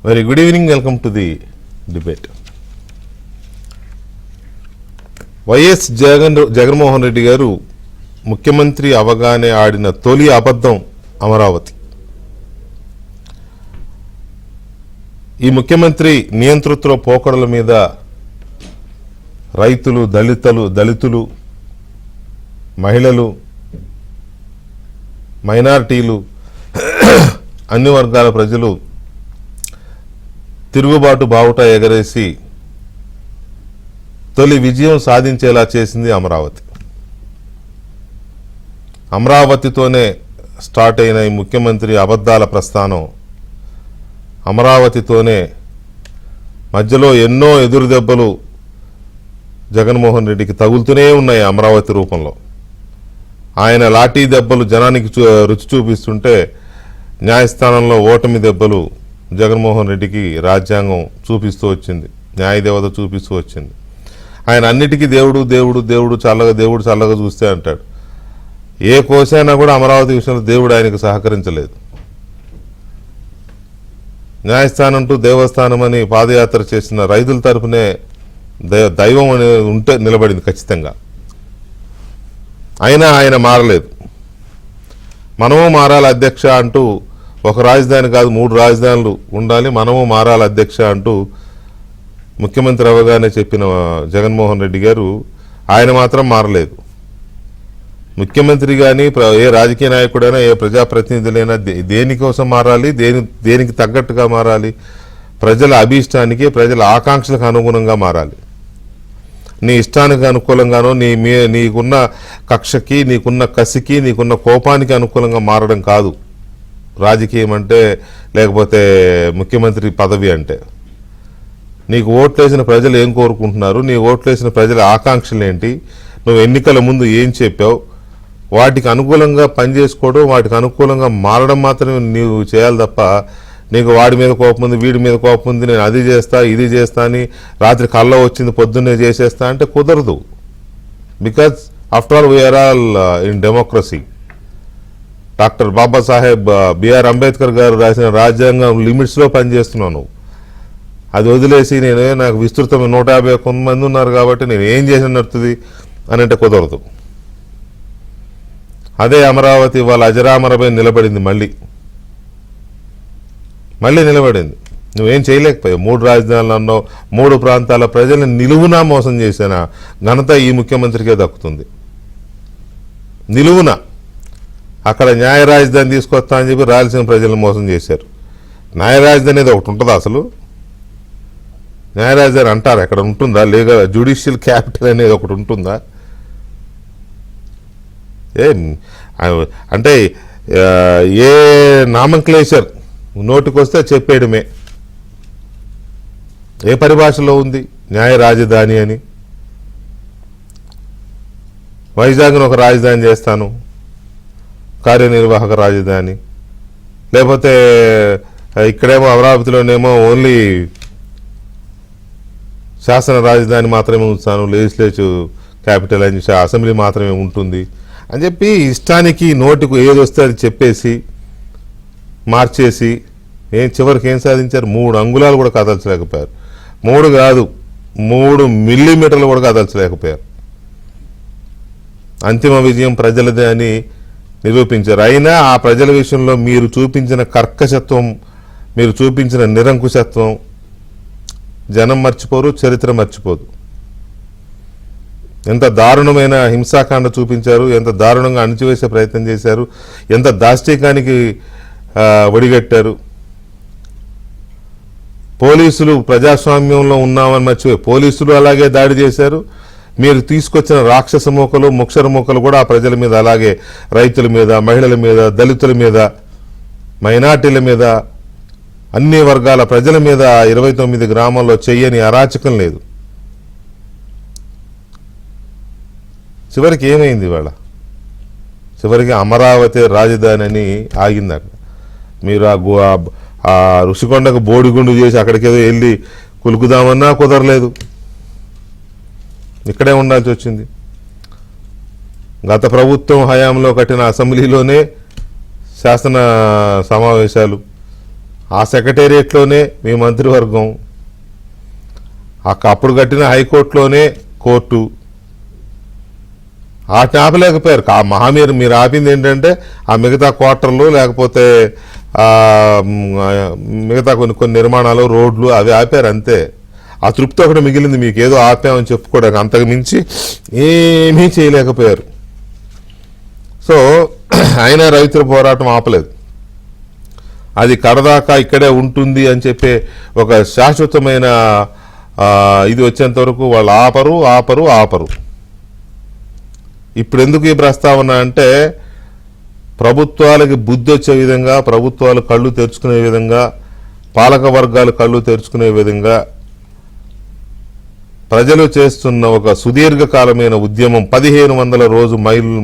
Very good evening, welcome to the debate. YS Jaganmohan Reddy గారు ముఖ్యమంత్రి అవగానే ఆడిన తొలి అబద్ధం అమరావతి. ఈ ముఖ్యమంత్రి నియంతృత్వ పోకడల మీద రైతులు, దళితులు, మహిళలు, మైనారిటీలు, అన్ని వర్గాల ప్రజలు తిరుగుబాటు బావుట ఎగరేసి తొలి విజయం సాధించేలా చేసింది అమరావతి. అమరావతితోనే స్టార్ట్ అయిన ఈ ముఖ్యమంత్రి అబద్ధాల ప్రస్థానం అమరావతితోనే మధ్యలో ఎన్నో ఎదురు దెబ్బలు జగన్మోహన్ రెడ్డికి తగులుతూనే ఉన్నాయి. అమరావతి రూపంలో ఆయన లాఠీ దెబ్బలు జనానికి రుచి చూపిస్తుంటే న్యాయస్థానంలో ఓటమి దెబ్బలు జగన్మోహన్ రెడ్డికి రాజ్యాంగం చూపిస్తూ వచ్చింది, న్యాయదేవత చూపిస్తూ వచ్చింది. ఆయన అన్నిటికీ దేవుడు చల్లగా చూస్తే అంటాడు. ఏ కోసైనా కూడా అమరావతి విషయంలో దేవుడు ఆయనకు సహకరించలేదు. న్యాయస్థానం టు దేవస్థానం అని పాదయాత్ర చేసిన రైతుల తరపునే దైవం అనేది ఉంటే నిలబడింది ఖచ్చితంగా. అయినా ఆయన మారలేదు. మనము మారాలి అధ్యక్ష అంటూ, ఒక రాజధాని కాదు 3 రాజధానులు ఉండాలి, మనము మారాలి అధ్యక్ష అంటూ ముఖ్యమంత్రి అవగానే చెప్పిన జగన్మోహన్ రెడ్డి గారు ఆయన మాత్రం మారలేదు. ముఖ్యమంత్రి కానీ ఏ రాజకీయ నాయకుడైనా, ఏ ప్రజాప్రతినిధులైనా దేనికోసం మారాలి, దేనికి తగ్గట్టుగా మారాలి, ప్రజల అభీష్టానికి, ప్రజల ఆకాంక్షలకు అనుగుణంగా మారాలి. నీ ఇష్టానికి అనుకూలంగానో, నీకున్న కక్షకి, నీకున్న కసికి, నీకున్న కోపానికి అనుకూలంగా మారడం కాదు రాజకీయం అంటే, లేకపోతే ముఖ్యమంత్రి పదవి అంటే. నీకు ఓట్లేసిన ప్రజలు ఏం కోరుకుంటున్నారు, నీ ఓట్లేసిన ప్రజల ఆకాంక్షలు ఏంటి, నువ్వు ఎన్నికల ముందు ఏం చెప్పావు, వాటికి అనుకూలంగా పనిచేసుకోవడం, వాటికి అనుకూలంగా మారడం మాత్రమే నీవు చేయాలి తప్ప, నీకు వాడి మీద కోపం ఉంది, వీడి మీద కోపం ఉంది, నేను అది చేస్తా ఇది చేస్తా అని రాత్రి కళ్ళ వచ్చింది పొద్దున్నే చేసేస్తా అంటే కుదరదు. Because after all we are all in democracy. Doctor Babasaheb BR Ambedkar garu రాసిన రాజ్యాంగం లిమిట్స్లో పనిచేస్తున్నాను. అది వదిలేసి నాకు విస్తృతమైన 151 మంది ఉన్నారు కాబట్టి నేను ఏం చేసిన నడుతుంది అని అంటే కుదరదు. అదే అమరావతి వాళ్ళ అజరామరపై నిలబడింది. మళ్ళీ నిలబడింది. నువ్వేం చేయలేకపోయావు. 3 రాజధానులు అన్నావు, 3 ప్రాంతాల ప్రజల్ని నిలువునా మోసం చేసిన ఘనత ఈ ముఖ్యమంత్రికే దక్కుతుంది. నిలువున అక్కడ న్యాయ రాజధాని తీసుకొస్తా అని చెప్పి రాయలసీమ ప్రజలను మోసం చేశారు. న్యాయ రాజధాని అనేది ఒకటి ఉంటుందా అసలు? న్యాయ రాజధాని అంటారు, ఎక్కడ ఉంటుందా? లీగల్ జ్యుడిషియల్ క్యాపిటల్ అనేది ఒకటి ఉంటుందా? అంటే ఏ నామక్లేచర్ నోటికొస్తే చెప్పేయడమే. ఏ పరిభాషలో ఉంది న్యాయ రాజధాని అని? వైజాగ్ను ఒక రాజధాని చేస్తాను, కార్యనిర్వాహక రాజధాని, లేకపోతే ఇక్కడేమో అమరావతిలోనేమో ఓన్లీ శాసన రాజధాని మాత్రమే ఉంచుతాను, లెజిస్లేటివ్ క్యాపిటల్ అని అసెంబ్లీ మాత్రమే ఉంటుంది అని చెప్పి ఇష్టానికి నోటికి ఏది వస్తే అది చెప్పేసి మార్చేసి చివరికి ఏం సాధించారు? 3 అంగుళాలు కూడా కదల్చలేకపోయారు. 3 కాదు 3 మిల్లీమీటర్లు కూడా కదల్చలేకపోయారు. అంతిమ విజయం ప్రజలదే అని నిరూపించారు. అయినా ఆ ప్రజల విషయంలో మీరు చూపించిన కర్కశత్వం, మీరు చూపించిన నిరంకుశత్వం జనం మర్చిపోరు, చరిత్ర మర్చిపోదు. ఎంత దారుణమైన హింసాకాండ చూపించారు, ఎంత దారుణంగా అణిచివేసే ప్రయత్నం చేశారు, ఎంత దాష్టీకానికి ఒడిగట్టారు. పోలీసులు ప్రజాస్వామ్యంలో ఉన్నామని మర్చిపోయి పోలీసులు అలాగే దాడి చేశారు. మీరు తీసుకొచ్చిన రాక్షస మూకలు, ముక్షర మూకలు కూడా ఆ ప్రజల మీద అలాగే, రైతుల మీద, మహిళల మీద, దళితుల మీద, మైనార్టీల మీద, అన్ని వర్గాల ప్రజల మీద 29 గ్రామాల్లో చెయ్యని అరాచకం లేదు. చివరికి ఏమైంది ఇవాళ? చివరికి అమరావతి రాజధాని అని ఆగిందట. మీరు ఆ ఋషికొండకు బోడిగుండు చేసి అక్కడికేదో వెళ్ళి కులుకుదామన్నా కుదరలేదు, ఇక్కడే ఉండాల్సి వచ్చింది. గత ప్రభుత్వం హయాంలో కట్టిన అసెంబ్లీలోనే శాసన సమావేశాలు, ఆ సెక్రటేరియట్లోనే మీ మంత్రివర్గం, అప్పుడు కట్టిన హైకోర్టులోనే కోర్టు. వాటిని ఆపలేకపోయారు. మీరు ఆపింది ఏంటంటే ఆ మిగతా క్వార్టర్లు, లేకపోతే మిగతా కొన్ని నిర్మాణాలు, రోడ్లు అవి ఆపారు అంతే. ఆ తృప్తి ఒకటి మిగిలింది మీకు, ఏదో ఆపామని చెప్పుకోవడానికి. అంతకు మించి ఏమీ చేయలేకపోయారు. సో అయినా రైతుల పోరాటం ఆపలేదు. అది కడదాకా ఇక్కడే ఉంటుంది అని చెప్పే ఒక శాశ్వతమైన ఇది వచ్చేంత వరకు వాళ్ళు ఆపరు. ఇప్పుడు ఎందుకు ఈ ప్రస్తావన అంటే, ప్రభుత్వాలకి బుద్ధి వచ్చే విధంగా, ప్రభుత్వాలు కళ్ళు తెరుచుకునే విధంగా, పాలక వర్గాలు కళ్ళు తెరుచుకునే విధంగా ప్రజలు చేస్తున్న ఒక సుదీర్ఘకాలమైన ఉద్యమం 1500 రోజు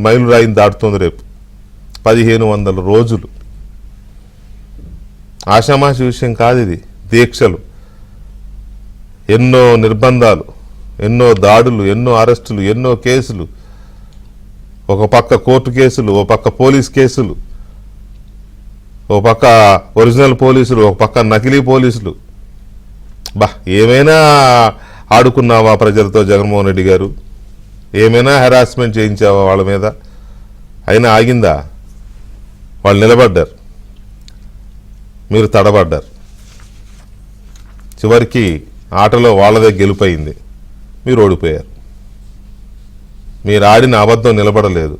మైలురాయిని దాటుతుంది. రేపు 1500 రోజులు. ఆషామాషి విషయం కాదు ఇది. దీక్షలు, ఎన్నో నిర్బంధాలు, ఎన్నో దాడులు, ఎన్నో అరెస్టులు, ఎన్నో కేసులు. ఒక పక్క కోర్టు కేసులు, ఒక పక్క పోలీస్ కేసులు, ఒక పక్క ఒరిజినల్ పోలీసులు, ఒక పక్క నకిలీ పోలీసులు. ఏమైనా ఆడుకున్నావా ప్రజలతో జగన్మోహన్ రెడ్డి గారు? ఏమైనా హెరాస్మెంట్ చేయించావా వాళ్ళ మీద? అయినా ఆగిందా? వాళ్ళు నిలబడ్డారు, మీరు తడబడ్డారు. చివరికి ఆటలో వాళ్ళదే గెలుపయింది, మీరు ఓడిపోయారు. మీరు ఆడిన అబద్ధం నిలబడలేదు.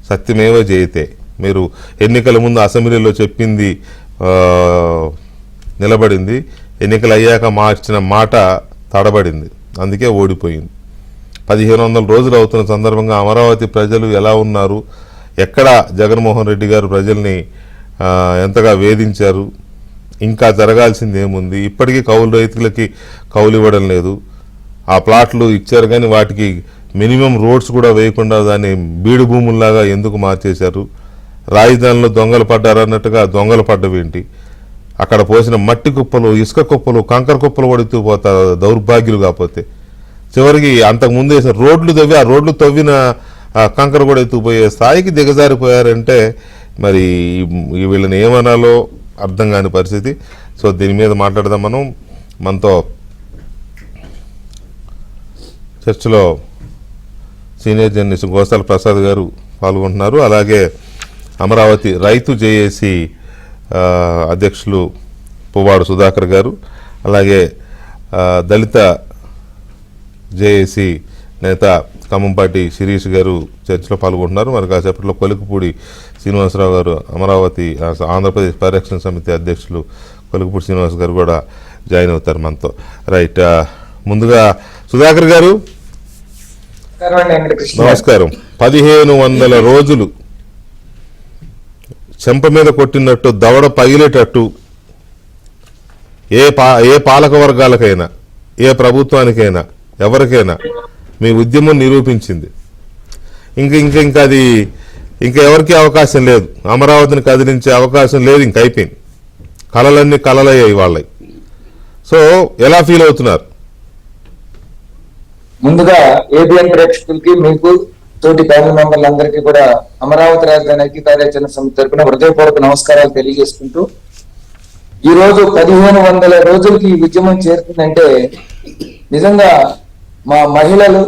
సత్యమేవ జయతే. మీరు ఎన్నికల ముందు అసెంబ్లీలో చెప్పింది నిలబడింది. ఎన్నికలు అయ్యాక మార్చిన మాట తడబడింది, అందుకే ఓడిపోయింది. 1500 రోజులు అవుతున్న సందర్భంగా అమరావతి ప్రజలు ఎలా ఉన్నారు, ఎక్కడ జగన్మోహన్ రెడ్డి గారు ప్రజల్ని ఎంతగా వేధించారు, ఇంకా జరగాల్సింది ఏముంది? ఇప్పటికీ కౌలు రైతులకి కౌలు ఇవ్వడం లేదు. ఆ ప్లాట్లు ఇచ్చారు కానీ వాటికి మినిమం రోడ్స్ కూడా వేయకుండా దాన్ని బీడు భూముల్లాగా ఎందుకు మార్చేశారు? రాజధానిలో దొంగలు పడ్డారన్నట్టుగా దొంగలు పడ్డవేంటి? అక్కడ పోసిన మట్టి కుప్పలు, ఇసుక కుప్పలు, కంకర కుప్పలు పడుతూ పోతారు దౌర్భాగ్యులు. కాకపోతే చివరికి అంతకుముందు వేసిన రోడ్లు తవ్వి, ఆ రోడ్లు తవ్విన కంకర కూడా ఎత్తుకుపోయే స్థాయికి దిగజారిపోయారంటే మరి వీళ్ళని ఏమనాలో అర్థం కాని పరిస్థితి. సో దీని మీద మాట్లాడదాం మనం. మనతో చర్చలో సీనియర్ జర్నలిస్ట్ గోసాల ప్రసాద్ గారు పాల్గొంటున్నారు. అలాగే అమరావతి రైతు జేఏసీ అధ్యక్షులు పువ్వాడు సుధాకర్ గారు, అలాగే దళిత జేఏసీ నేత ఖమ్మంపాటి శిరీష్ గారు చర్చలో పాల్గొంటున్నారు. మరి కాసేపట్లో కొలికిపూడి శ్రీనివాసరావు గారు, అమరావతి ఆంధ్రప్రదేశ్ పరిరక్షణ సమితి అధ్యక్షులు కొలికిపూడి శ్రీనివాస్ గారు కూడా జాయిన్ అవుతారు మనతో. రైట్, ముందుగా సుధాకర్ గారు నమస్కారం. 1500 రోజులు చెంప మీద కొట్టినట్టు, దవడ పగిలేటట్టు ఏ పాలక వర్గాలకైనా, ఏ ప్రభుత్వానికైనా, ఎవరికైనా మీ ఉద్యమం నిరూపించింది. ఇంకా అది ఎవరికి అవకాశం లేదు. అమరావతిని కదిలించే అవకాశం లేదు. ఇంక అయిపోయింది. కళలన్నీ కళలయ్యాయి వాళ్ళవి. సో ఎలా ఫీల్ అవుతున్నారు? ముందుగా ఏబిఎన్ ప్రేక్షకులకి, మీకు తోటి ప్యానల్ మెంబర్లందరికీ కూడా అమరావతి రాజధాని ఐక్య కార్యాచరణ సమితి తరపున హృదయపూర్వక నమస్కారాలు తెలియజేసుకుంటూ, ఈ రోజు 1500 రోజులకి ఈ ఉద్యమం చేరుతుందంటే నిజంగా మా మహిళలు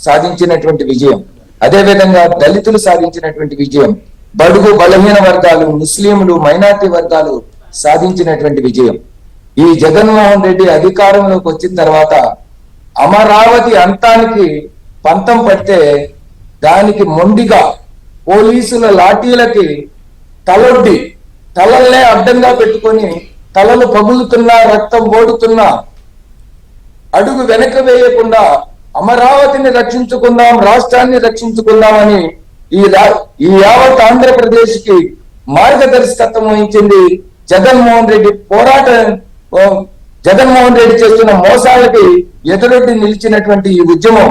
సాధించినటువంటి విజయం, అదేవిధంగా దళితులు సాధించినటువంటి విజయం, బడుగు బలహీన వర్గాలు, ముస్లింలు, మైనార్టీ వర్గాలు సాధించినటువంటి విజయం. ఈ జగన్మోహన్ రెడ్డి అధికారంలోకి వచ్చిన తర్వాత అమరావతి అంతానికి పంతం పడితే దానికి మొండిగా పోలీసుల లాఠీలకి తలొడ్డి, తలల్నే అడ్డంగా పెట్టుకొని తలలు పగులుతున్నా, రక్తం ఓడుతున్నా అడుగు వెనక వేయకుండా అమరావతిని రక్షించుకుందాం, రాష్ట్రాన్ని రక్షించుకుందామని ఈ యావత్ ఆంధ్రప్రదేశ్ కి మార్గదర్శకత్వం వహించింది జగన్మోహన్ రెడ్డి. జగన్మోహన్ రెడ్డి చేస్తున్న మోసాలకి ఎదురొడ్డి నిలిచినటువంటి ఈ ఉద్యమం,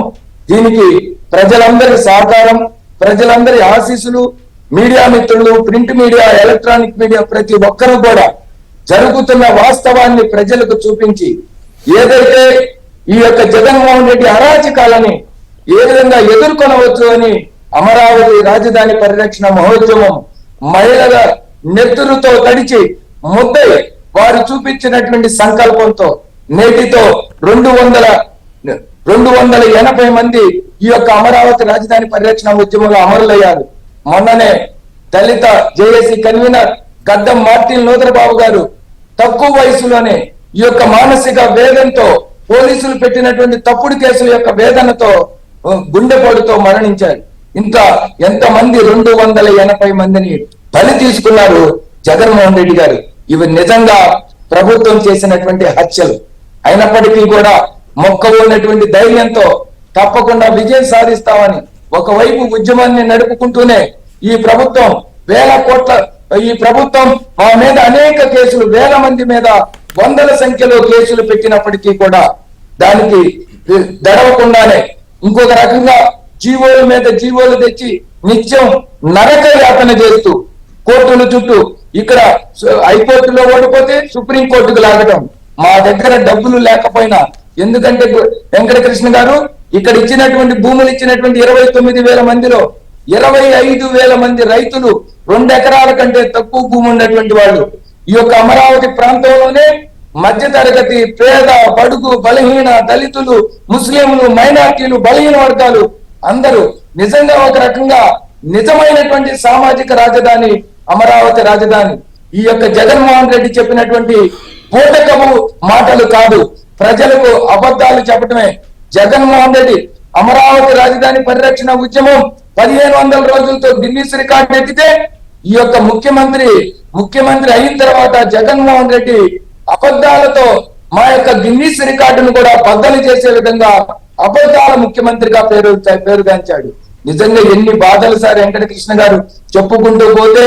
దీనికి ప్రజలందరి సహకారం, ప్రజలందరి ఆశీస్సులు, మీడియా మిత్రులు, ప్రింట్ మీడియా, ఎలక్ట్రానిక్ మీడియా ప్రతి ఒక్కరూ కూడా జరుగుతున్న వాస్తవాన్ని ప్రజలకు చూపించి ఏదైతే ఈ యొక్క జగన్మోహన్ రెడ్డి అరాచకాలని ఏ విధంగా ఎదుర్కొనవచ్చు అని అమరావతి రాజధాని పరిరక్షణ మహోద్యమం మహిళల నెత్తురుతో తడిచి ముద్దై వారు చూపించినటువంటి సంకల్పంతో నేటితో 280 మంది ఈ యొక్క అమరావతి రాజధాని పరిరక్షణ ఉద్యమంలో అమరులయ్యారు. మొన్ననే దళిత జేఏసీ కన్వీనర్ గద్దం మార్టిన్ లోదరబాబు గారు తక్కువ వయసులోనే ఈ యొక్క మానసిక వేదనతో పోలీసులు పెట్టినటువంటి తప్పుడు కేసుల యొక్క వేదనతో గుండెపోటుతో మరణించారు. ఇంకా ఎంతమంది 280 మందిని బలి తీసుకున్నారు జగన్మోహన్ రెడ్డి గారు. ఇవి నిజంగా ప్రభుత్వం చేసినటువంటి హత్యలు. అయినప్పటికీ కూడా మొక్క ఉన్నటువంటి ధైర్యంతో తప్పకుండా విజయం సాధిస్తామని ఒకవైపు ఉద్యమాన్ని నడుపుకుంటూనే ఈ ప్రభుత్వం మా మీద అనేక కేసులు, వేల మంది మీద వందల సంఖ్యలో కేసులు పెట్టినప్పటికీ కూడా దానికి దడవకుండానే ఇంకొక రకంగా జీవోల మీద జీవోలు తెచ్చి నిత్యం నరక యాతన చేస్తూ కోర్టుల చుట్టూ, ఇక్కడ హైకోర్టులో ఓడిపోతే సుప్రీం కోర్టుకు లాగటం. మా దగ్గర డబ్బులు లేకపోయినా, ఎందుకంటే వెంకటకృష్ణ గారు ఇక్కడ ఇచ్చినటువంటి భూములు ఇచ్చినటువంటి 29,000 మందిలో 25,000 మంది రైతులు 2 ఎకరాల కంటే తక్కువ భూమి ఉన్నటువంటి వాళ్ళు. ఈ యొక్క అమరావతి ప్రాంతంలోనే మధ్యతరగతి, పేద, బడుగు, బలహీన, దళితులు, ముస్లింలు, మైనార్టీలు, బలహీన వర్గాలు అందరూ నిజంగా ఒక రకంగా నిజమైనటువంటి సామాజిక రాజధాని అమరావతి రాజధాని. ఈ యొక్క జగన్మోహన్ రెడ్డి చెప్పినటువంటి బూటకపు మాటలు కాదు, ప్రజలకు అబద్ధాలు చెప్పటమే. జగన్మోహన్ రెడ్డి అమరావతి రాజధాని పరిరక్షణ ఉద్యమం 1500 రోజులతో గిన్నిస్ రికార్డు ఎక్కితే ఈ యొక్క ముఖ్యమంత్రి అయిన తర్వాత జగన్మోహన్ రెడ్డి అబద్ధాలతో మా యొక్క గిన్నిస్ రికార్డును కూడా బద్దలు చేసే విధంగా అబద్ధాల ముఖ్యమంత్రిగా పేరుగాంచాడు. నిజంగా ఎన్ని బాధలు సార్ వెంకటకృష్ణ గారు చెప్పుకుంటూ పోతే,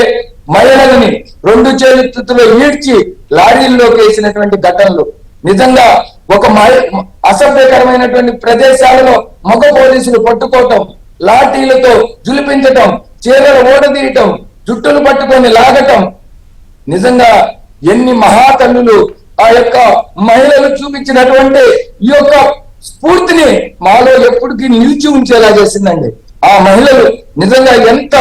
మహిళలని 2 చేతులతో ఈడ్చి లారీల్లోకి వేసినటువంటి ఘటనలు, నిజంగా ఒక అసభ్యకరమైనటువంటి ప్రదేశాలలో మగ పోలీసులు పట్టుకోవటం, లాఠీలతో జులిపించటం, చీరలు ఓడదీయటం, జుట్టులు పట్టుకొని లాగటం, నిజంగా ఎన్ని మహాతల్లులు ఆ యొక్క మహిళలు చూపించినటువంటి ఈ యొక్క స్ఫూర్తిని మాలో ఎప్పటికీ నిలిచి ఉంచేలా చేసిందండి. ఆ మహిళలు నిజంగా ఎంత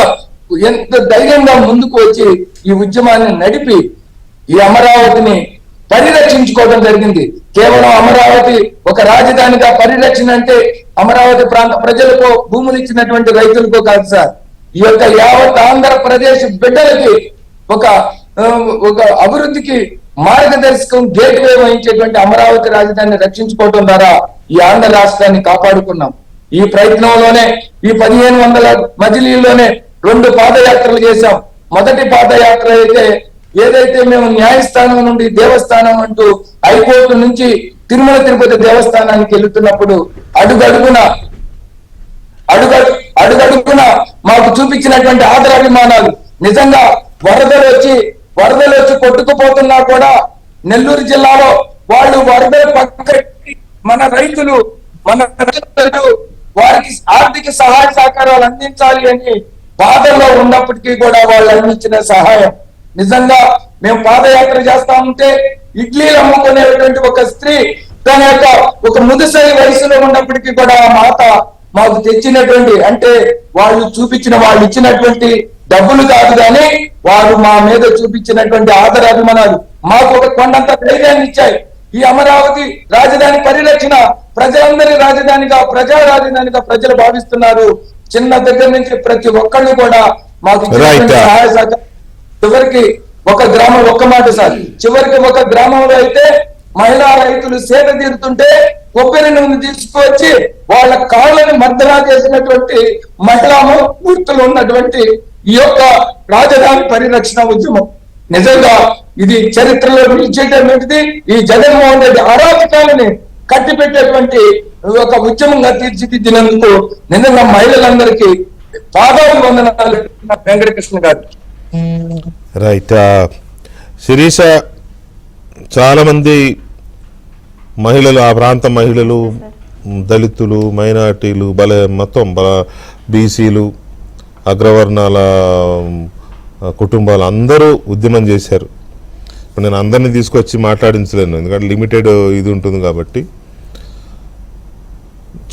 ధైర్యంగా ముందుకు వచ్చి ఈ ఉద్యమాన్ని నడిపి ఈ అమరావతిని పరిరక్షించుకోవడం జరిగింది. కేవలం అమరావతి ఒక రాజధానిగా పరిరక్షణ అంటే అమరావతి ప్రాంత ప్రజలకు భూములు ఇచ్చినటువంటి రైతులకు కాదు సార్. ఈ యొక్క యావత్ ఆంధ్రప్రదేశ్ బిడ్డలకి ఒక అభివృద్ధికి మార్గదర్శకం, గేట్ వే వహించేటువంటి అమరావతి రాజధానిని రక్షించుకోవడం ద్వారా ఈ ఆంధ్ర రాష్ట్రాన్ని కాపాడుకున్నాం. ఈ ప్రయత్నంలోనే ఈ 1500 మజిలీల్లోనే 2 పాదయాత్రలు చేశాం. మొదటి పాదయాత్ర అయితే ఏదైతే మేము న్యాయస్థానం నుండి దేవస్థానం అంటూ హైకోర్టు నుంచి తిరుమల తిరుపతి దేవస్థానానికి వెళుతున్నప్పుడు అడుగడుగున మాకు చూపించినటువంటి ఆదరాభిమానాలు, నిజంగా వరదలు వచ్చి కొట్టుకుపోతున్నా కూడా నెల్లూరు జిల్లాలో వాళ్ళు వరదలు పక్కకి మన రైతులు వారికి ఆర్థిక సహాయ సహకారాలు అందించాలి అని బాధల్లో ఉన్నప్పటికీ కూడా వాళ్ళు అందించిన సహాయం, నిజంగా మేము పాదయాత్ర చేస్తా ఉంటే ఇడ్లీలు అమ్ముకునేటువంటి ఒక స్త్రీ తన యొక్క ఒక ముదుసరి వయసులో ఉన్నప్పటికీ కూడా ఆ మాత మాకు తెచ్చినటువంటి, అంటే వాళ్ళు ఇచ్చినటువంటి డబ్బులు కాదు కానీ వారు మా మీద చూపించినటువంటి ఆదరాభిమానాలు మాకు ఒక కొండంత ధైర్యాన్ని ఇచ్చాయి. ఈ అమరావతి రాజధాని పరిరక్షణ ప్రజలందరి రాజధానిగా, ప్రజా రాజధానిగా ప్రజలు భావిస్తున్నారు. చిన్న దగ్గర నుంచి ప్రతి ఒక్కళ్ళు కూడా మాకు సహాయ సహకారం. చివరికి ఒక గ్రామంలో అయితే మహిళా రైతులు సేద తీరుతుంటే కొబ్బరి నూనె తీసుకువచ్చి వాళ్ళ కాళ్ళని మర్దనా చేసినటువంటి మహిళా మూర్తులు ఉన్నటువంటి ఈ యొక్క రాజధాని పరిరక్షణ ఉద్యమం నిజంగా ఇది చరిత్రలో నిలిచేటటువంటిది. ఈ జగన్మోహన్ రెడ్డి అరాచకాలని కట్టిపెట్టేటువంటి ఒక ఉద్యమంగా తీర్చిదిద్దినందుకు నిజంగా మహిళలందరికీ పాదాభివందనాలు వెంకటకృష్ణ గారు. రైట్. శిరీష, చాలామంది మహిళలు, ఆ ప్రాంత మహిళలు, దళితులు, మైనార్టీలు, మొత్తం బీసీలు, అగ్రవర్ణాల కుటుంబాలు అందరూ ఉద్యమం చేశారు. ఇప్పుడు నేను అందరినీ తీసుకొచ్చి మాట్లాడించలేను, ఎందుకంటే లిమిటెడ్ ఇది ఉంటుంది కాబట్టి.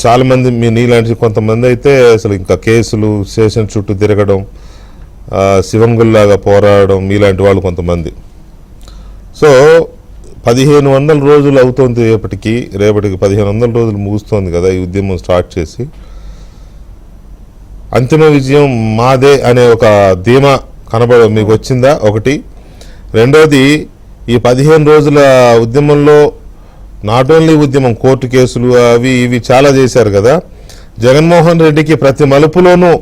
చాలామంది నీలాంటి కొంతమంది అయితే అసలు ఇంకా కేసులు, స్టేషన్ చుట్టూ తిరగడం, శివంగుల్లాగా పోరాడడం, మీలాంటి వాళ్ళు కొంతమంది. సో 1500 రోజులు అవుతుంది రేపటికి 1500 రోజులు ముగుస్తోంది కదా ఈ ఉద్యమం స్టార్ట్ చేసి. అంతిమ విజయం మాదే అనే ఒక ధీమా మీకు వచ్చిందా ఒకటి. రెండోది, ఈ 15 రోజుల ఉద్యమంలో నాట్ ఓన్లీ ఉద్యమం, కోర్టు కేసులు అవి ఇవి చాలా చేశారు కదా. జగన్మోహన్ రెడ్డికి ప్రతి మలుపులోనూ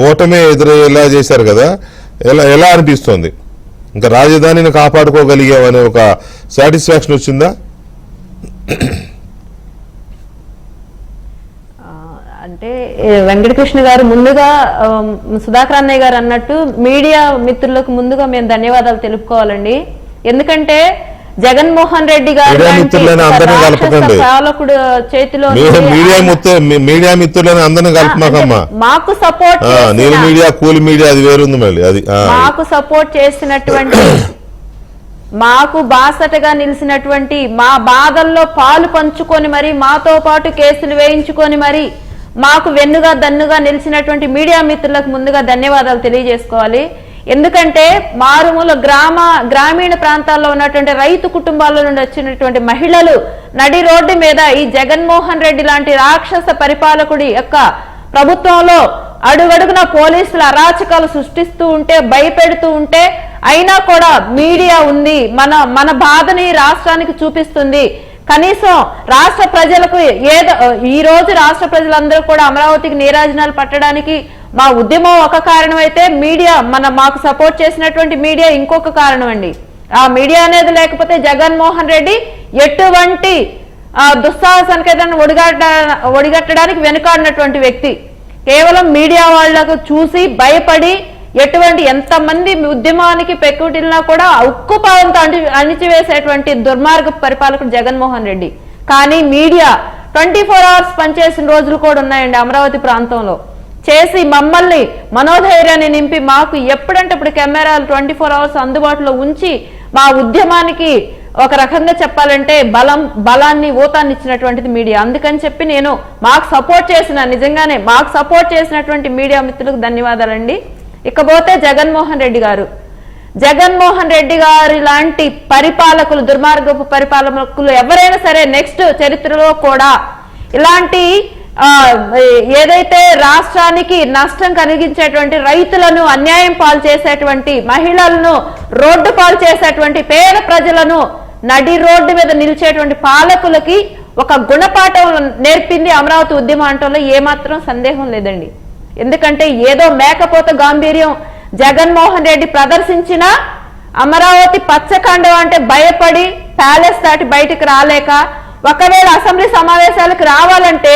ఓటమే ఎదురయ్యేలా చేశారు కదా. ఎలా అనిపిస్తోంది? ఇంకా రాజధానిని కాపాడుకోగలిగామనే ఒక సాటిస్ఫాక్షన్ వచ్చిందా? అంటే వెంకటకృష్ణ గారు ముందుగా సుధాకర్ అన్నయ్య గారు అన్నట్టు మీడియా మిత్రులకు ముందుగా మేము ధన్యవాదాలు తెలుపుకోవాలండి. ఎందుకంటే జగన్మోహన్ రెడ్డి గారు పాలకుడు చేతిలో మీడియా మిత్రులని అందరినీ కలుపుమాకమ్మా. మాకు సపోర్ట్ మీడియా కూలి మీడియా అది వేరుంది మళ్ళీ. అది మాకు సపోర్ట్ చేసినటువంటి మాకు బాసటగా నిలిచినటువంటి మా బాధల్లో పాలు పంచుకొని మరి మాతో పాటు కేసులు వేయించుకొని మరి మాకు వెన్నుగా దన్నుగా నిలిచినటువంటి మీడియా మిత్రులకు ముందుగా ధన్యవాదాలు తెలియజేసుకోవాలి. ఎందుకంటే మారుమూల గ్రామీణ ప్రాంతాల్లో ఉన్నటువంటి రైతు కుటుంబాల నుండి వచ్చినటువంటి మహిళలు నడి రోడ్డు మీద ఈ జగన్మోహన్ రెడ్డి లాంటి రాక్షస పరిపాలకుడి యొక్క ప్రభుత్వంలో అడుగడుగున పోలీసుల అరాచకాలు సృష్టిస్తూ ఉంటే, భయపెడుతూ ఉంటే, అయినా కూడా మీడియా ఉంది, మన బాధని రాష్ట్రానికి చూపిస్తుంది. కనీసం రాష్ట్ర ప్రజలకు ఈ రోజు రాష్ట్ర ప్రజలందరూ కూడా అమరావతికి నీరాజనాలు పట్టడానికి మా ఉద్యమం ఒక కారణం అయితే, మీడియా మాకు సపోర్ట్ చేసినటువంటి మీడియా ఇంకొక కారణం అండి. ఆ మీడియా అనేది లేకపోతే జగన్మోహన్ రెడ్డి ఎటువంటి దుస్సాహసానికి ఏదైనా ఒడిగట్టడానికి వెనుకాడినటువంటి వ్యక్తి. కేవలం మీడియా వాళ్లకు చూసి భయపడి ఎంతమంది ఉద్యమానికి పెక్కుటిల్లా కూడా ఉక్కుపాదంతో అణిచివేసేటువంటి దుర్మార్గ పరిపాలకుడు జగన్మోహన్ రెడ్డి. కానీ మీడియా 24 hours పనిచేసిన రోజులు కూడా ఉన్నాయండి. అమరావతి ప్రాంతంలో చేసి మమ్మల్ని మనోధైర్యాన్ని నింపి మాకు ఎప్పుడంటే ఇప్పుడు కెమెరాలు 24 hours అందుబాటులో ఉంచి మా ఉద్యమానికి ఒక రకంగా చెప్పాలంటే బలాన్ని ఊతాన్ని ఇచ్చినటువంటిది మీడియా. అందుకని చెప్పి నేను నిజంగానే మాకు సపోర్ట్ చేసినటువంటి మీడియా మిత్రులకు ధన్యవాదాలండి. ఇకపోతే జగన్మోహన్ రెడ్డి గారి లాంటి పరిపాలకులు, దుర్మార్గపు పరిపాలకులు ఎవరైనా సరే నెక్స్ట్ చరిత్రలో కూడా ఇలాంటి ఏదైతే రాష్ట్రానికి నష్టం కలిగించేటువంటి, రైతులను అన్యాయం పాలు చేసేటువంటి, మహిళలను రోడ్డు పాలు చేసేటువంటి, పేద ప్రజలను నడి రోడ్డు మీద నిలిచేటువంటి పాలకులకి ఒక గుణపాఠం నేర్పింది అమరావతి ఉద్యమం అంటంలో ఏమాత్రం సందేహం లేదండి. ఎందుకంటే ఏదో మేకపోత గాంభీర్యం జగన్మోహన్ రెడ్డి ప్రదర్శించిన అమరావతి పచ్చఖండం అంటే భయపడి ప్యాలెస్ దాటి బయటికి రాలేక, ఒకవేళ అసెంబ్లీ సమావేశాలకు రావాలంటే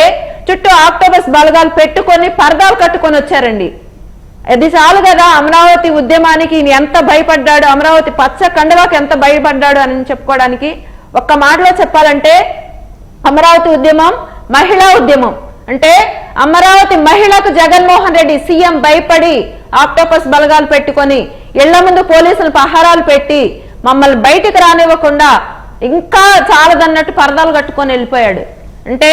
చుట్టూ ఆక్టోబస్ బలగాలు పెట్టుకొని పరదాలు కట్టుకొని వచ్చారండి. ఇది చాలు కదా అమరావతి ఉద్యమానికి ఎంత భయపడ్డాడు, అమరావతి పచ్చ కండవాకి ఎంత భయపడ్డాడు అని చెప్పుకోవడానికి. ఒక్క మాటలో చెప్పాలంటే అమరావతి ఉద్యమం మహిళా ఉద్యమం. అంటే అమరావతి మహిళకు జగన్మోహన్ రెడ్డి సీఎం భయపడి ఆక్టోపస్ బలగాలు పెట్టుకొని ఇళ్ల ముందు పోలీసులు పహారాలు పెట్టి మమ్మల్ని బయటికి రానివ్వకుండా ఇంకా చాలదన్నట్టు పరదాలు కట్టుకొని వెళ్ళిపోయాడు. అంటే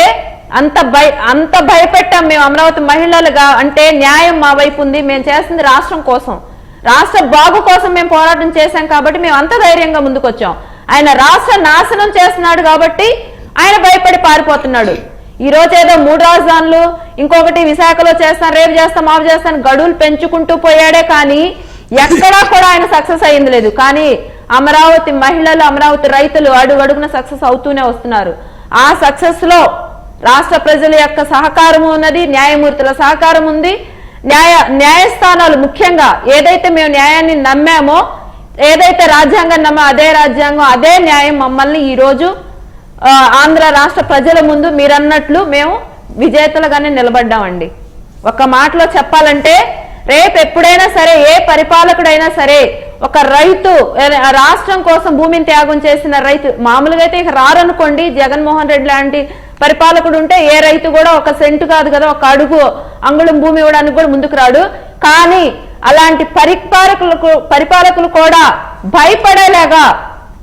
అంత భయపెట్టాం మేము అమరావతి మహిళలుగా. అంటే న్యాయం మా వైపు ఉంది, మేము చేస్తుంది రాష్ట్రం కోసం, రాష్ట్ర బాగు కోసం మేము పోరాటం చేశాం కాబట్టి మేము అంత ధైర్యంగా ముందుకొచ్చాం. ఆయన రాష్ట్ర నాశనం చేస్తున్నాడు కాబట్టి ఆయన భయపడి పారిపోతున్నాడు. ఈ రోజు ఏదో 3 రాజధానులు, ఇంకొకటి విశాఖలో చేస్తాను, రేపు చేస్తాను, మాపు చేస్తాను గడువులు పెంచుకుంటూ పోయాడే కానీ ఎక్కడా కూడా ఆయన సక్సెస్ అయ్యింది లేదు. కానీ అమరావతి మహిళలు, అమరావతి రైతులు అడుగడుగున సక్సెస్ అవుతూనే వస్తున్నారు. ఆ సక్సెస్ లో రాష్ట్ర ప్రజల యొక్క సహకారం ఉన్నది, న్యాయమూర్తుల సహకారం ఉంది, న్యాయస్థానాలు ముఖ్యంగా ఏదైతే మేము న్యాయాన్ని నమ్మామో, ఏదైతే రాజ్యాంగం నమ్మా అదే రాజ్యాంగం, అదే న్యాయం మమ్మల్ని ఈ రోజు ఆంధ్ర రాష్ట్ర ప్రజల ముందు మీరన్నట్లు మేము విజేతలుగానే నిలబడ్డామండి. ఒక మాటలో చెప్పాలంటే రేపు ఎప్పుడైనా సరే ఏ పరిపాలకుడైనా సరే ఒక రైతు రాష్ట్రం కోసం భూమిని త్యాగం చేసిన రైతు మామూలుగా అయితే ఇక రారనుకోండి, జగన్మోహన్ రెడ్డి లాంటి పరిపాలకుడు ఉంటే ఏ రైతు కూడా ఒక సెంటు కాదు కదా, ఒక అడుగు అంగుళం భూమి ఇవ్వడానికి కూడా ముందుకు రాడు. కానీ అలాంటి పరిపాలకులు కూడా భయపడేలాగా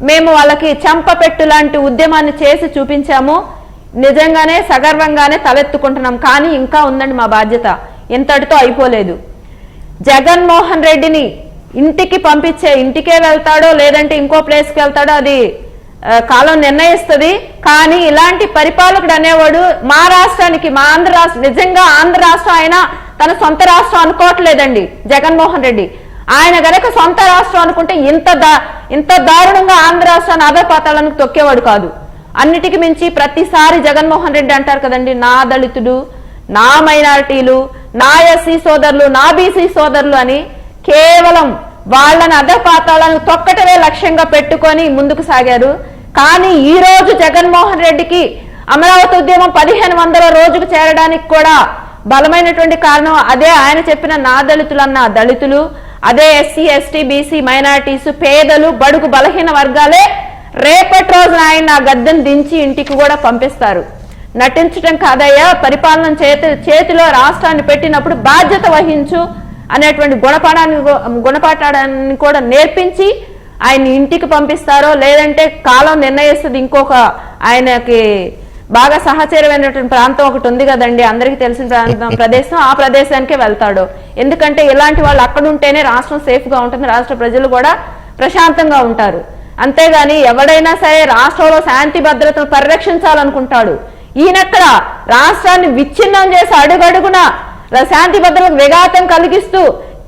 మేము వాళ్ళకి చంపపెట్టు లాంటి ఉద్యమాన్ని చేసి చూపించాము. నిజంగానే సగర్వంగానే తలెత్తుకుంటున్నాం. కానీ ఇంకా ఉందండి మా బాధ్యత, ఇంతటితో అయిపోలేదు. జగన్మోహన్ రెడ్డిని ఇంటికి ఇంటికే వెళ్తాడో లేదంటే ఇంకో ప్లేస్కి వెళ్తాడో అది కాలం నిర్ణయిస్తుంది. కానీ ఇలాంటి పరిపాలకుడు అనేవాడు మా రాష్ట్రానికి, మా ఆంధ్ర రాష్ట్రం, నిజంగా ఆంధ్ర రాష్ట్రం ఆయన తన సొంత రాష్ట్రం అనుకోవట్లేదండి జగన్మోహన్ రెడ్డి. ఆయన గనక సొంత రాష్ట్రం అనుకుంటే ఇంత దారుణంగా ఆంధ్ర రాష్ట్రాన్ని అధపాతాలను తొక్కేవాడు కాదు. అన్నిటికి మించి ప్రతిసారి జగన్మోహన్ రెడ్డి అంటారు కదండి, నా దళితుడు, నా మైనారిటీలు, నా ఎస్సీ సోదరులు, నా బీసీ సోదరులు అని కేవలం వాళ్ళని అధపాతాలను తొక్కటమే లక్ష్యంగా పెట్టుకొని ముందుకు సాగారు. కానీ ఈ రోజు జగన్మోహన్ రెడ్డికి అమరావతి ఉద్యమం 1500వ రోజుకు చేరడానికి కూడా బలమైనటువంటి కారణం అదే ఆయన చెప్పిన నా దళితులు అన్న దళితులు, అదే ఎస్సీ ఎస్టీ బీసీ మైనారిటీస్, పేదలు, బడుగు బలహీన వర్గాలే రేపటి రోజున ఆయన గద్దెను దించి ఇంటికి కూడా పంపిస్తారు. నటించడం కాదయ్యా, పరిపాలన చేతిలో రాష్ట్రాన్ని పెట్టినప్పుడు బాధ్యత వహించు అనేటువంటి గుణపాఠాన్ని కూడా నేర్పించి ఆయన ఇంటికి పంపిస్తారో లేదంటే కాలం నిర్ణయిస్తుంది. ఇంకొక ఆయనకి బాగా సహచరమైనటువంటి ప్రాంతం ఒకటి ఉంది కదండి, అందరికీ తెలిసిన ప్రదేశం, ఆ ప్రదేశానికే వెళ్తాడు. ఎందుకంటే ఇలాంటి వాళ్ళు అక్కడ ఉంటేనే రాష్ట్రం సేఫ్ గా ఉంటుంది, రాష్ట్ర ప్రజలు కూడా ప్రశాంతంగా ఉంటారు. అంతేగాని ఎవడైనా సరే రాష్ట్రంలో శాంతి భద్రతను పరిరక్షించాలనుకుంటాడు. ఈయనక్కడ రాష్ట్రాన్ని విచ్ఛిన్నం చేసి అడుగడుగున శాంతి భద్రతకు విఘాతం కలిగిస్తూ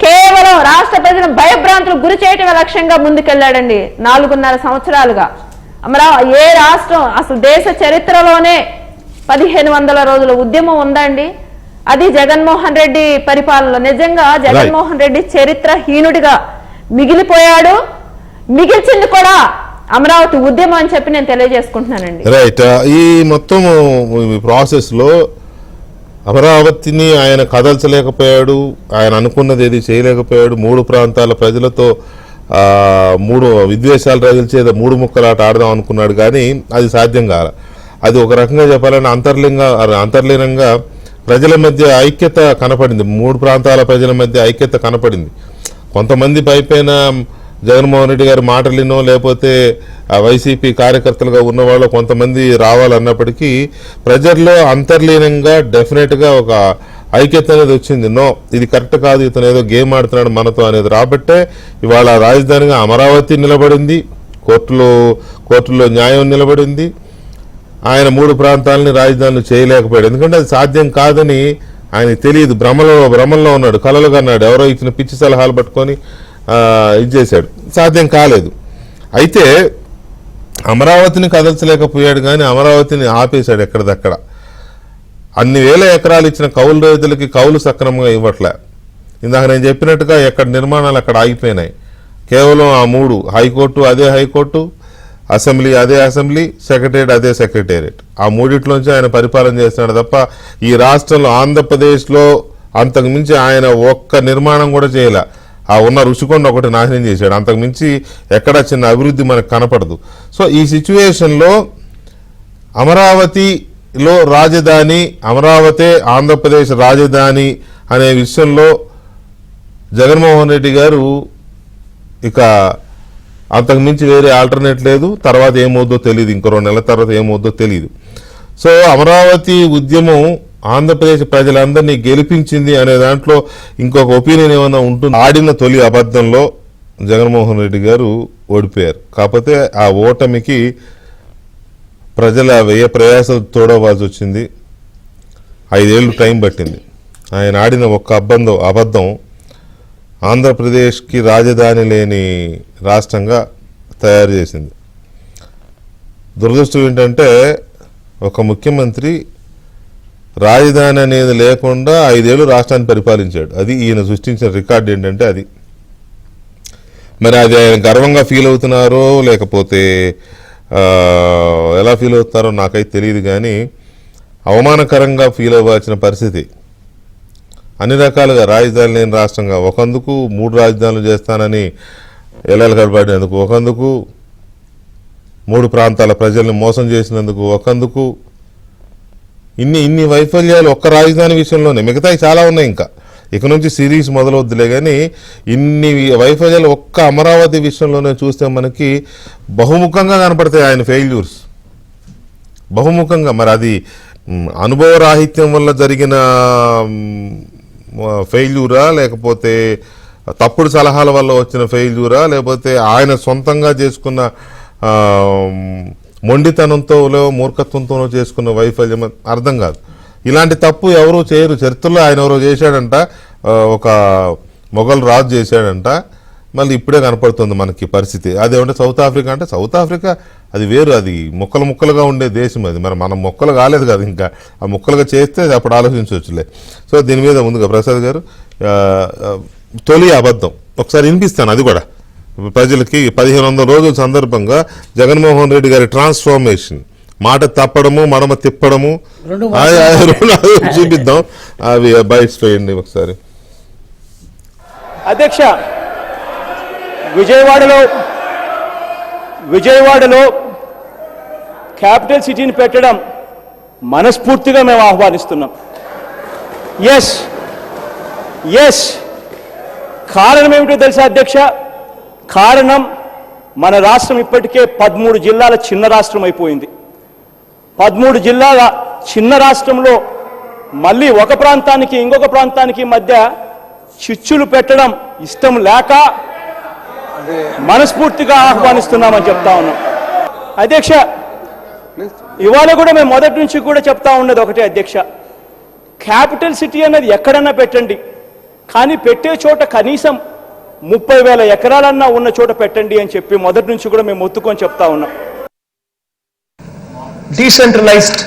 కేవలం రాష్ట్ర ప్రజలను భయభ్రాంతులకు గురి చేయటమే లక్ష్యంగా ముందుకెళ్లాడండి 4.5 సంవత్సరాలుగా. ఏ రాష్ట్రం అసలు దేశ చరిత్రలోనే 1500 రోజుల ఉద్యమం ఉందండి, అది జగన్మోహన్ రెడ్డి పరిపాలనలో. నిజంగా జగన్మోహన్ రెడ్డి చరిత్రహీనుడిగా మిగిలిపోయాడు. మిగిల్చింది కూడా అమరావతి ఉద్యమం అని చెప్పి నేను తెలియజేసుకుంటున్నానండి. రైట్. ఈ మొత్తం ప్రాసెస్ లో అమరావతిని ఆయన కదల్చలేకపోయాడు, ఆయన అనుకున్నది ఏది చేయలేకపోయాడు. 3 ప్రాంతాల ప్రజలతో 3 విద్వేషాలు రగిల్చేదో 3 ముక్కలాట ఆడదాం అనుకున్నాడు, కానీ అది సాధ్యం కాల. అది ఒక రకంగా చెప్పాలంటే అంతర్లీనంగా ప్రజల మధ్య ఐక్యత కనపడింది, 3 ప్రాంతాల ప్రజల మధ్య ఐక్యత కనపడింది. కొంతమంది పైపైన జగన్మోహన్ రెడ్డి గారి మాటలినో లేకపోతే వైసీపీ కార్యకర్తలుగా ఉన్నవాళ్ళు కొంతమంది రావాలన్నప్పటికీ ప్రజల్లో అంతర్లీనంగా డెఫినెట్గా ఒక ఐక్యత అనేది వచ్చింది. నో, ఇది కరెక్ట్ కాదు, ఇతను ఏదో గేమ్ ఆడుతున్నాడు మనతో అనేది రాబట్టే ఇవాళ రాజధానిగా అమరావతి నిలబడింది, కోర్టులో న్యాయం నిలబడింది. ఆయన 3 ప్రాంతాలని రాజధానులు చేయలేకపోయాడు, ఎందుకంటే అది సాధ్యం కాదని ఆయనకు తెలియదు. భ్రమంలో ఉన్నాడు, కలలుగా అన్నాడు, ఎవరో ఇచ్చిన పిచ్చి సలహాలు పట్టుకొని ఇది చేశాడు, సాధ్యం కాలేదు. అయితే అమరావతిని కదల్చలేకపోయాడు, కానీ అమరావతిని ఆపేశాడు ఎక్కడిదక్కడ. అన్ని వేల ఎకరాలు ఇచ్చిన కౌలు రైతులకి కౌలు సక్రమంగా ఇవ్వట్లే. ఇందాక నేను చెప్పినట్టుగా ఎక్కడ నిర్మాణాలు అక్కడ ఆగిపోయినాయి. కేవలం ఆ 3, హైకోర్టు అదే హైకోర్టు, అసెంబ్లీ అదే అసెంబ్లీ, సెక్రటేరియట్ అదే సెక్రటేరియట్, ఆ 3 ఆయన పరిపాలన చేస్తున్నాడు తప్ప ఈ రాష్ట్రంలో ఆంధ్రప్రదేశ్లో అంతకుమించి ఆయన ఒక్క నిర్మాణం కూడా చేయలే. ఆ ఉన్న రుషికొండ ఒకటి నాశనం చేశాడు, అంతకుమించి ఎక్కడ చిన్న అభివృద్ధి మనకు కనపడదు. సో ఈ సిచ్యువేషన్లో అమరావతిలో రాజధాని, అమరావతి ఆంధ్రప్రదేశ్ రాజధాని అనే విషయంలో జగన్మోహన్ రెడ్డి గారు ఇక అంతకుమించి వేరే ఆల్టర్నేట్ లేదు. తర్వాత ఏమవుద్దో తెలియదు, ఇంకో 2 నెలల తర్వాత ఏమవుద్దో తెలియదు. సో అమరావతి ఉద్యమం ఆంధ్రప్రదేశ్ ప్రజలందరినీ గెలిపించింది అనే దాంట్లో ఇంకొక ఒపీనియన్ ఏమైనా ఉంటుంది. ఆడిన తొలి అబద్ధంలో జగన్మోహన్ రెడ్డి గారు ఓడిపోయారు. కాకపోతే ఆ ఓటమికి ప్రజల వ్యయ ప్రయాసాలు తోడవలసి వచ్చింది. 5 ఏళ్ళు టైం పట్టింది. ఆయన ఆడిన ఒక్క అబద్ధం ఆంధ్రప్రదేశ్కి రాజధాని లేని రాష్ట్రంగా తయారు చేసింది. దురదృష్టం ఏంటంటే ఒక ముఖ్యమంత్రి రాజధాని అనేది లేకుండా 5 ఏళ్ళు రాష్ట్రాన్ని పరిపాలించాడు. అది ఈయన సృష్టించిన రికార్డు ఏంటంటే అది. మరి అది ఆయన గర్వంగా ఫీల్ అవుతున్నారో లేకపోతే ఎలా ఫీల్ అవుతున్నారో నాకైతే తెలియదు, కానీ అవమానకరంగా ఫీల్ అవ్వాల్సిన పరిస్థితి. అన్ని రకాలుగా రాజధాని లేని రాష్ట్రంగా ఒకందుకు 3 రాజధానులు చేస్తానని ఎల్లలు కనబడినందుకు, ఒకందుకు 3 ప్రాంతాల ప్రజల్ని మోసం చేసినందుకు, ఒకందుకు ఇన్ని వైఫల్యాలు ఒక్క రాజధాని విషయంలోనే. మిగతాయి చాలా ఉన్నాయి, ఇక నుంచి సిరీస్ మొదలవుద్దులే, కానీ ఇన్ని వైఫల్యాలు ఒక్క అమరావతి విషయంలోనే చూస్తే మనకి బహుముఖంగా కనపడతాయి ఆయన ఫెయిల్యూర్స్, బహుముఖంగా. మరి అది అనుభవరాహిత్యం వల్ల జరిగిన ఫెయిల్యూరా లేకపోతే తప్పుడు సలహాల వల్ల వచ్చిన ఫెయిల్యూరా, లేకపోతే ఆయన సొంతంగా చేసుకున్న మొండితనంతో మూర్ఖత్వంతోనో చేసుకున్న వైఫల్యం అర్థం కాదు. ఇలాంటి తప్పు ఎవరూ చేయరు. చరిత్రలో ఆయన ఎవరో చేశాడంట, ఒక మొఘల్ రాజు చేశాడంట. మళ్ళీ ఇప్పుడే కనపడుతుంది మనకి పరిస్థితి. అదేమంటే సౌత్ ఆఫ్రికా అంటే సౌత్ ఆఫ్రికా అది వేరు, అది ముక్కలు ముక్కలుగా ఉండే దేశం అది. మనం ముక్కలు కాలేదు కదా, ఇంకా ఆ ముక్కలుగా చేస్తే అప్పుడు ఆలోచించవచ్చులే. సో దీని మీద ముందుగా ప్రసాద్ గారు తొలి అబద్ధం ఒకసారి వినిపిస్తాను, అది కూడా ప్రజలకి. 1500 రోజుల సందర్భంగా జగన్మోహన్ రెడ్డి గారి ట్రాన్స్ఫార్మేషన్, మాట తప్పడము మడమ తిప్పడము చూపిద్దాం. అవి బైట్స్ వేయండి ఒకసారి. అధ్యక్ష, విజయవాడలో క్యాపిటల్ సిటీని పెట్టడం మనస్ఫూర్తిగా మేము ఆహ్వానిస్తున్నాం. ఎస్ కారణం ఏమిటో తెలుసా అధ్యక్ష? కారణం మన రాష్ట్రం ఇప్పటికే 13 జిల్లాల చిన్న రాష్ట్రం అయిపోయింది. 13 జిల్లాల చిన్న రాష్ట్రంలో మళ్ళీ ఒక ప్రాంతానికి ఇంకొక ప్రాంతానికి మధ్య చిచ్చులు పెట్టడం ఇష్టం లేక మనస్ఫూర్తిగా ఆహ్వానిస్తున్నామని చెప్తా ఉన్నాం. అధ్యక్ష, ఇవాళ కూడా మేము మొదటి నుంచి కూడా చెప్తా ఉన్నది ఒకటే అధ్యక్ష, క్యాపిటల్ సిటీ అనేది ఎక్కడన్నా పెట్టండి, కానీ పెట్టే చోట కనీసం 30,000 ఎకరాలన్నా ఉన్న చోట పెట్టండి అని చెప్పి మొదటి నుంచి కూడా మేము ఒత్తుకొని చెప్తా ఉన్నాం. డీసెంట్రలైజ్డ్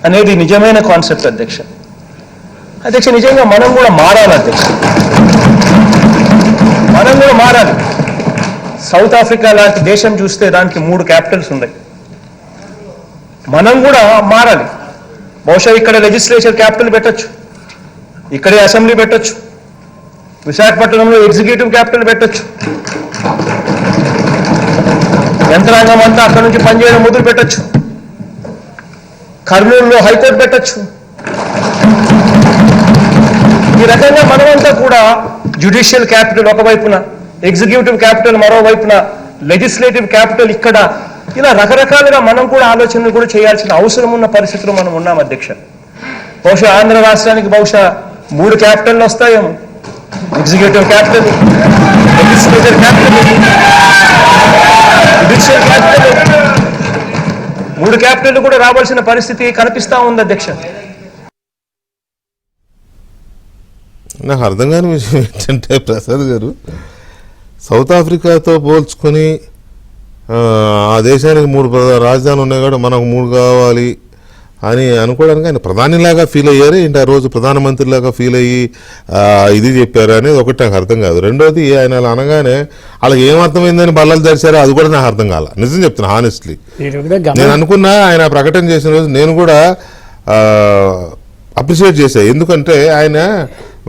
అనేది నిజమైన కాన్సెప్ట్ అధ్యక్ష. నిజంగా మనం కూడా మారాలి అధ్యక్ష, మనం కూడా మారాలి. సౌత్ ఆఫ్రికా లాంటి దేశం చూస్తే దానికి 3 క్యాపిటల్స్ ఉన్నాయి. మనం కూడా మారాలి. బహుశా ఇక్కడ లెజిస్లేచర్ క్యాపిటల్ పెట్టచ్చు, ఇక్కడే అసెంబ్లీ పెట్టచ్చు, విశాఖపట్నంలో ఎగ్జిక్యూటివ్ క్యాపిటల్ పెట్టచ్చు, యంత్రాంగం అంతా అక్కడ నుంచి పనిచేయడం మొదలు పెట్టచ్చు, కర్నూలులో హైకోర్టు పెట్టచ్చు. ఈ రకంగా మనమంతా కూడా జ్యుడిషియల్ క్యాపిటల్ ఒకవైపున, ఎగ్జిక్యూటివ్ క్యాపిటల్ మరోవైపున, లెజిస్లేటివ్ క్యాపిటల్ ఇక్కడ, ఇలా రకరకాలుగా మనం కూడా ఆలోచనలు కూడా చేయాల్సిన అవసరం ఉన్న పరిస్థితిలో మనం ఉన్నాం అధ్యక్ష. బహుశా ఆంధ్ర రాష్ట్రానికి బహుశా 3 క్యాపిటల్ వస్తాయేమో, executive capital, legislative capital, judicial capital, 3 capital కూడా రావాల్సిన పరిస్థితి కనిపిస్తా ఉంది అధ్యక్ష. నాకు అర్థం కాని విషయం ఏంటంటే ప్రసాద్ గారు, సౌత్ ఆఫ్రికాతో పోల్చుకొని ఆ దేశానికి 3 రాజధానులు ఉన్నాయి కూడా మనకు 3 కావాలి అని అనుకోవడానికి ఆయన ప్రధానిలాగా ఫీల్ అయ్యారు ఏంటి? ఆ రోజు ప్రధానమంత్రిలాగా ఫీల్ అయ్యి ఇది చెప్పారు అనేది ఒకటి నాకు అర్థం కాదు. రెండోది ఆయన అలా అనగానే వాళ్ళకి ఏమర్థమైందని బల్లలు తెరిచారో అది కూడా నాకు అర్థం కాల. నిజం చెప్తున్నా, హానెస్ట్లీ. నేను అనుకున్నా ఆయన ప్రకటన చేసిన రోజు నేను కూడా అప్రిషియేట్ చేశాను. ఎందుకంటే ఆయన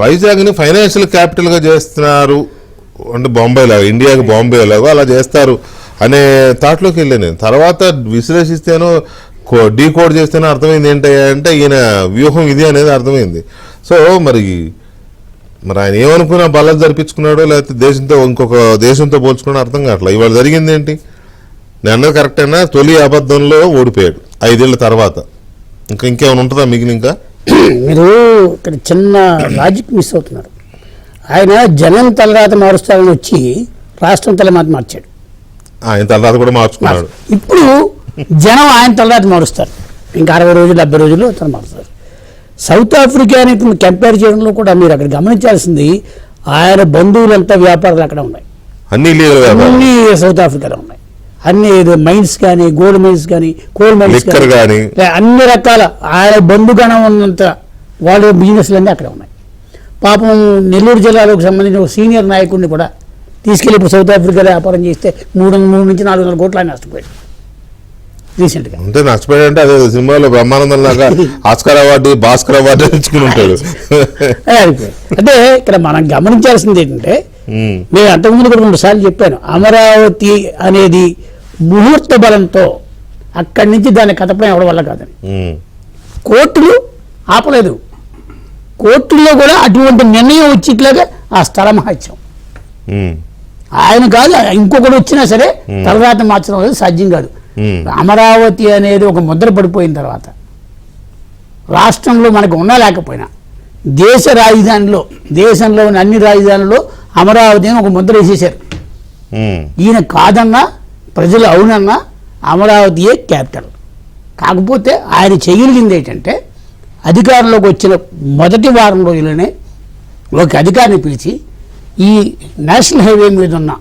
వైజాగ్ని ఫైనాన్షియల్ క్యాపిటల్గా చేస్తున్నారు అంటే బాంబేలాగా, ఇండియాకి బాంబేలాగా అలా చేస్తారు అనే థాట్లోకి వెళ్ళాను నేను. తర్వాత విశ్లేషిస్తేనో డీకోడ్ చేస్తేనే అర్థమైంది ఏంటంటే ఈయన వ్యూహం ఇది అనేది అర్థమైంది. సో మరి ఆయన ఏమనుకున్నా బల్లలు జరిపించుకున్నాడో లేకపోతే ఇంకొక దేశంతో పోల్చుకున్నాడో అర్థం కావట్లేదు. ఇవాళ జరిగింది ఏంటి? నేను అన్నది కరెక్ట్ అయినా తొలి అబద్ధంలో ఓడిపోయాడు 5 ఏళ్ల తర్వాత. ఇంకేమైనా ఉంటుందా మిగిలిన? ఇంకా మీరు ఇక్కడ చిన్న లాజిక్ మిస్ అవుతున్నారు. ఆయన జనం తలరాత మారుస్తారని వచ్చి రాష్ట్రం తలరాత మార్చాడు. ఆయన తలరాత కూడా మార్చుకున్నాడు. ఇప్పుడు జనం ఆయన తలరాత మారుస్తారు. ఇంకా 60 రోజులు 70 రోజులు తను మారుస్తారు. సౌత్ ఆఫ్రికాని కంపేర్ చేయడంలో కూడా మీరు అక్కడ గమనించాల్సింది, ఆయన బంధువులంతా వ్యాపారాలు అక్కడ ఉన్నాయి, అన్ని సౌత్ ఆఫ్రికాలో ఉన్నాయి. అన్ని మైన్స్ కానీ, గోల్డ్ మైన్స్ కానీ, కోల్ మైన్స్ కానీ, అన్ని రకాల ఆయన బంధుగణం ఉన్నంత వాళ్ళ బిజినెస్లు అన్నీ అక్కడ ఉన్నాయి. పాపం నెల్లూరు జిల్లాలోకి సంబంధించిన ఒక సీనియర్ నాయకుడిని కూడా తీసుకెళ్ళి ఇప్పుడు సౌత్ ఆఫ్రికాలో వ్యాపారం చేస్తే 300 నుంచి 400 కోట్లు ఆయన నష్టపోయాడు రీసెంట్గా. అంటే నష్టపోయాడంటే అదే సినిమాలో బ్రహ్మానందం లాగా ఆస్కార్ అవార్డు, భాస్కర్ అవార్డు తెచ్చుకుని ఉంటాడు. అంటే ఇక్కడ మనం గమనించాల్సింది ఏంటంటే, నేను అంతకుముందు కూడా 2 సార్లు చెప్పాను, అమరావతి అనేది ముహూర్త బలంతో అక్కడి నుంచి దాన్ని కదపడం ఎవరి వల్ల కాదని. కోర్టులు ఆపలేదు. కోర్టుల్లో కూడా అటువంటి నిర్ణయం వచ్చేట్లాగా ఆ స్థల మహత్యం ఆయన కాదు, ఇంకొకటి వచ్చినా సరే తలరాత మార్చడం అనేది సాధ్యం కాదు. అమరావతి అనేది ఒక ముద్ర పడిపోయిన తర్వాత రాష్ట్రంలో మనకు ఉన్నా లేకపోయినా దేశ రాజధానిలో, దేశంలోని అన్ని రాజధానుల్లో అమరావతి అని ఒక ముద్ర వేసేశారు. ఈయన కాదన్నా ప్రజలు అవునన్నా అమరావతియే క్యాపిటల్. కాకపోతే ఆయన చేయగలిగింది ఏంటంటే అధికారంలోకి వచ్చిన మొదటి వారం రోజుల్లోనే ఒక అధికారిని పిలిచి ఈ నేషనల్ హైవే మీద ఉన్న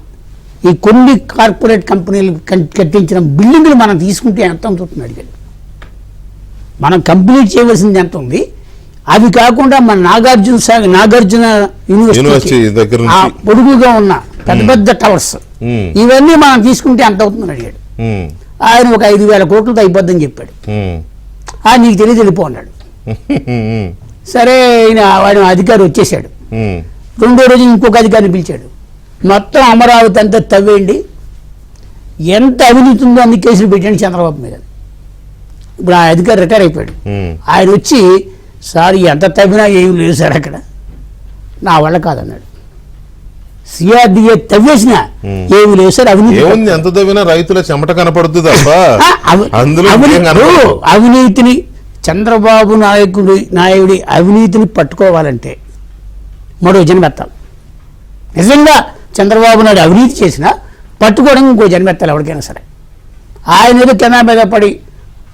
ఈ కొన్ని కార్పొరేట్ కంపెనీలు కట్టించిన బిల్డింగ్లు మనం తీసుకుంటే ఎంత అవుతుంది అడిగాడు. మనం కంప్లీట్ చేయవలసింది ఎంత ఉంది, అవి కాకుండా మన నాగార్జున యూనివర్సిటీ దగ్గర పొడుగుగా ఉన్న పెద్ద పెద్ద టవర్స్ ఇవన్నీ మనం తీసుకుంటే ఎంత అవుతుందని అడిగాడు. ఆయన ఒక 5,000 కోట్లతో అయిపోద్దని చెప్పాడు. నీకు తెలియదు వెళ్ళిపో అన్నాడు. సరే వాడి అధికారి వచ్చేసాడు. రెండో రోజు ఇంకొక అధికారిని పిలిచాడు. మొత్తం అమరావతి అంతా తవ్వేయండి, ఎంత అవినీతి ఉందో అన్ని కేసులు పెట్టండి చంద్రబాబు మీద. ఇప్పుడు ఆ అధికారి రిటైర్ అయిపోయాడు. ఆయన వచ్చి సార్ ఎంత తవ్వినా ఏం లేదు సార్ అక్కడ, నా వల్ల కాదన్నాడు. సిఆర్డిఏ తవ్వేసినా ఏమి లేదు సార్, అవినీతి ఎంత తవ్వినా రైతుల చెమట కనపడుతుంది అవినీతిని చంద్రబాబు నాయుడి అవినీతిని పట్టుకోవాలంటే మరో జన్మెత్తాలి. నిజంగా చంద్రబాబు నాయుడు అవినీతి చేసినా పట్టుకోవడం ఇంకో జన్మెత్తాలి ఎవరికైనా సరే. ఆయన ఏదో కెనా మీద పడి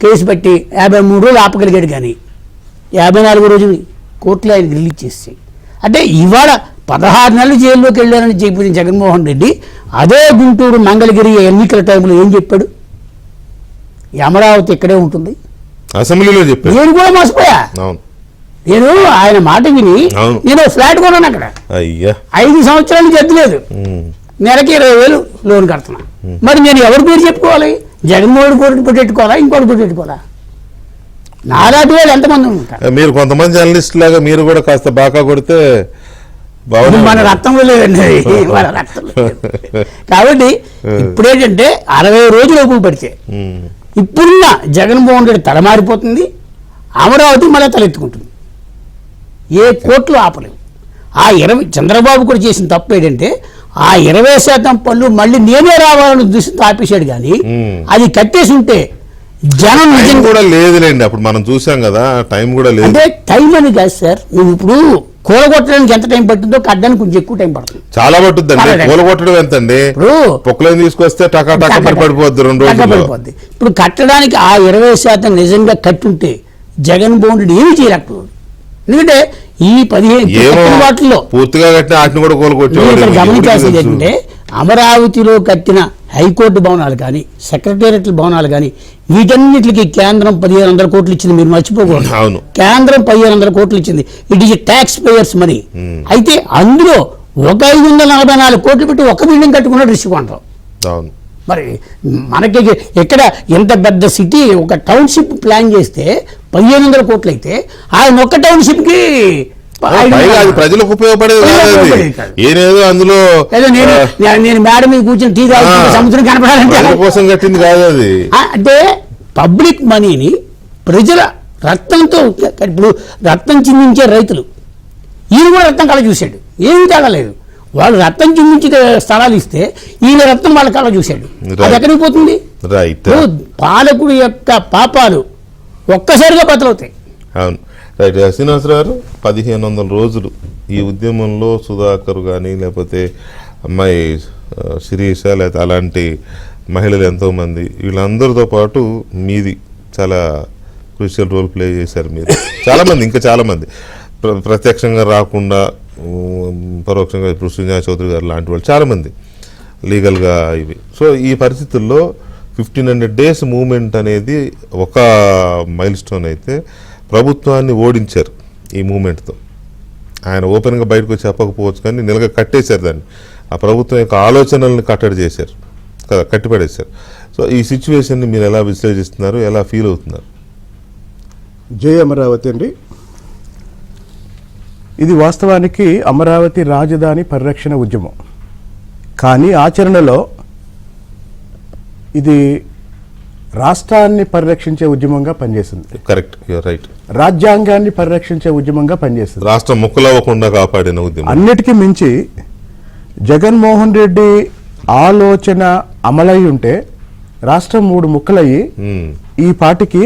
కేసు పెట్టి 53 రోజులు ఆపగలిగాడు, కానీ 54 రోజులు కోర్టులో ఆయన రిలీజ్ చేసి, అంటే ఇవాళ 16 నెలలు జైల్లోకి వెళ్ళారని చెప్పిన జగన్మోహన్ రెడ్డి అదే గుంటూరు మంగళగిరి ఎన్నికల టైంలో ఏం చెప్పాడు? ఈ అమరావతి ఇక్కడే ఉంటుంది అసెంబ్లీలో చెప్పాడు. నేను కూడా మోసపోయా. నేను ఆయన మాట విని నేను ఫ్లాట్ కొన్నాను అక్కడ. 5 సంవత్సరాలు జడ్జి లేదు, నెలకి 20,000 లోన్ కడుతున్నా. మరి నేను ఎవరి పేరు చెప్పుకోవాలి? జగన్మోహన్ కోరిని పెట్టెట్టుకోవాలా, ఇంకోటి పెట్టెట్టుకోవాలా? నాలాంటి వాళ్ళు ఎంతమంది ఉంటారు? మీరు కొంతమంది జర్నలిస్ట్ లాగా మీరు కూడా కాస్త బాగా కొడితే మన రక్తంలో లేదండి, మన రక్తంలో లేదు. కాబట్టి ఇప్పుడేంటంటే 60 రోజులు ఒప్పు పడితే ఇప్పుడున్న జగన్మోహన్ రెడ్డి తల మారిపోతుంది, అమరావతి మళ్ళీ తలెత్తుకుంటుంది. ఏ కోట్లు ఆపలేవు. ఆ 20 చంద్రబాబు కూడా చేసిన తప్పు ఏంటంటే ఆ 20% పనులు మళ్ళీ నేనే రావాలని దృష్టితో ఆపేశాడు. కానీ అది కట్టేసి ఉంటే జనం నిజంగా కూడా లేదులేండి. అప్పుడు మనం చూసాం కదా, టైం కూడా లేదు. అంటే టైం అని కాదు సార్, నువ్వు ఇప్పుడు కూలగొట్టడానికి ఎంత టైం పట్టిందో కట్టడానికి కొంచెం ఎక్కువ టైం పడుతుంది. చాలా పట్టుద్దండి. కూలగొట్టడం ఎంతండి? ఇప్పుడు పొక్కులను తీసుకొస్తే టకా పడిపోద్ది 2 రోజులు పడిపోద్ది. ఇప్పుడు కట్టడానికి ఆ 20% నిజంగా కట్టుంటే జగన్మోహన్ రెడ్డి ఏమి చేయలేకపోయాడు. ఎందుకంటే ఈ 15 వాటిల్లో పూర్తిగా కట్టిన వాటిని కూడా కూలగొట్టేవాడు. గమనించాల్సింది ఏంటంటే అమరావతిలో కట్టిన హైకోర్టు భవనాలు కానీ సెక్రటేరియట్ భవనాలు కానీ వీటన్నిటికి కేంద్రం 1,500 కోట్లు ఇచ్చింది. మీరు మర్చిపోకూడదు, కేంద్రం 1,500 కోట్లు ఇచ్చింది. It is tax payers money. అయితే అందులో ఒక 544 కోట్లు పెట్టి ఒక బిల్డింగ్ కట్టుకున్నాడు రిషికొండరావు. మరి మనకి ఎక్కడ ఎంత పెద్ద సిటీ ఒక టౌన్షిప్ ప్లాన్ చేస్తే 1,500 కోట్లు అయితే ఆయన ఒక్క టౌన్షిప్ కి ప్రజలకు ఉపయోగపడేది ఏదో అందులో నేను మేడం మీద కూర్చొని టీ తాగుతున్న సముద్రం కనపడాలంటే కోసం కట్టింది కాదు అది. అంటే పబ్లిక్ మనీని ప్రజల రక్తంతో, ఇప్పుడు రక్తం చిందించే రైతులు ఈయన కూడా రక్తం కళ చూశాడు, ఏమీ తేగలేదు. వాళ్ళు రక్తం చిందించి స్థలాలు ఇస్తే ఈయన రక్తం వాళ్ళ కళ చూశాడు. అది ఎక్కడికి పోతుంది? పాలకుడి యొక్క పాపాలు ఒక్కసారిగా బదులవుతాయి. అవును, రైట్. శ్రీనివాసరావు గారు, 1500 రోజులు ఈ ఉద్యమంలో సుధాకర్ కానీ లేకపోతే అమ్మాయి శిరీష లేకపోతే అలాంటి మహిళలు ఎంతోమంది, వీళ్ళందరితో పాటు మీది చాలా క్రూషియల్ రోల్ ప్లే చేశారు మీరు. చాలామంది, ఇంకా చాలామంది ప్రత్యక్షంగా రాకుండా పరోక్షంగా ఇప్పుడు సుజనా చౌదరి గారు లాంటి వాళ్ళు చాలామంది లీగల్గా ఇవి. సో ఈ పరిస్థితుల్లో 1500 days మూవ్మెంట్ అనేది ఒక మైల్ స్టోన్ అయితే ప్రభుత్వాన్ని ఓడించారు ఈ మూమెంట్తో. ఆయన ఓపెన్గా బయటకు వచ్చి చెప్పకపోవచ్చు కానీ నిలగా కట్టేశారు దాన్ని. ఆ ప్రభుత్వం యొక్క ఆలోచనల్ని కట్టడి చేశారు కదా, కట్టిపడేశారు. సో ఈ సిచ్యువేషన్ని మీరు ఎలా విశ్లేషిస్తున్నారు, ఎలా ఫీల్ అవుతున్నారు? జై అమరావతి అండి. ఇది వాస్తవానికి అమరావతి రాజధాని పరిరక్షణ ఉద్యమం, కానీ ఆచరణలో ఇది రాష్ట్రాన్ని పరిరక్షించే ఉద్యమంగా పనిచేసింది. Correct, right. రాజ్యాంగాన్ని పరిరక్షించే ఉద్యమంగా పనిచేసింది. రాష్ట్రం ముక్కలవ్వకుండా కాపాడిన ఉద్యమం. అన్నిటికీ మించి జగన్మోహన్ రెడ్డి ఆలోచన అమలై ఉంటే రాష్ట్రం 3 ముక్కలయ్యి ఈ పాటికి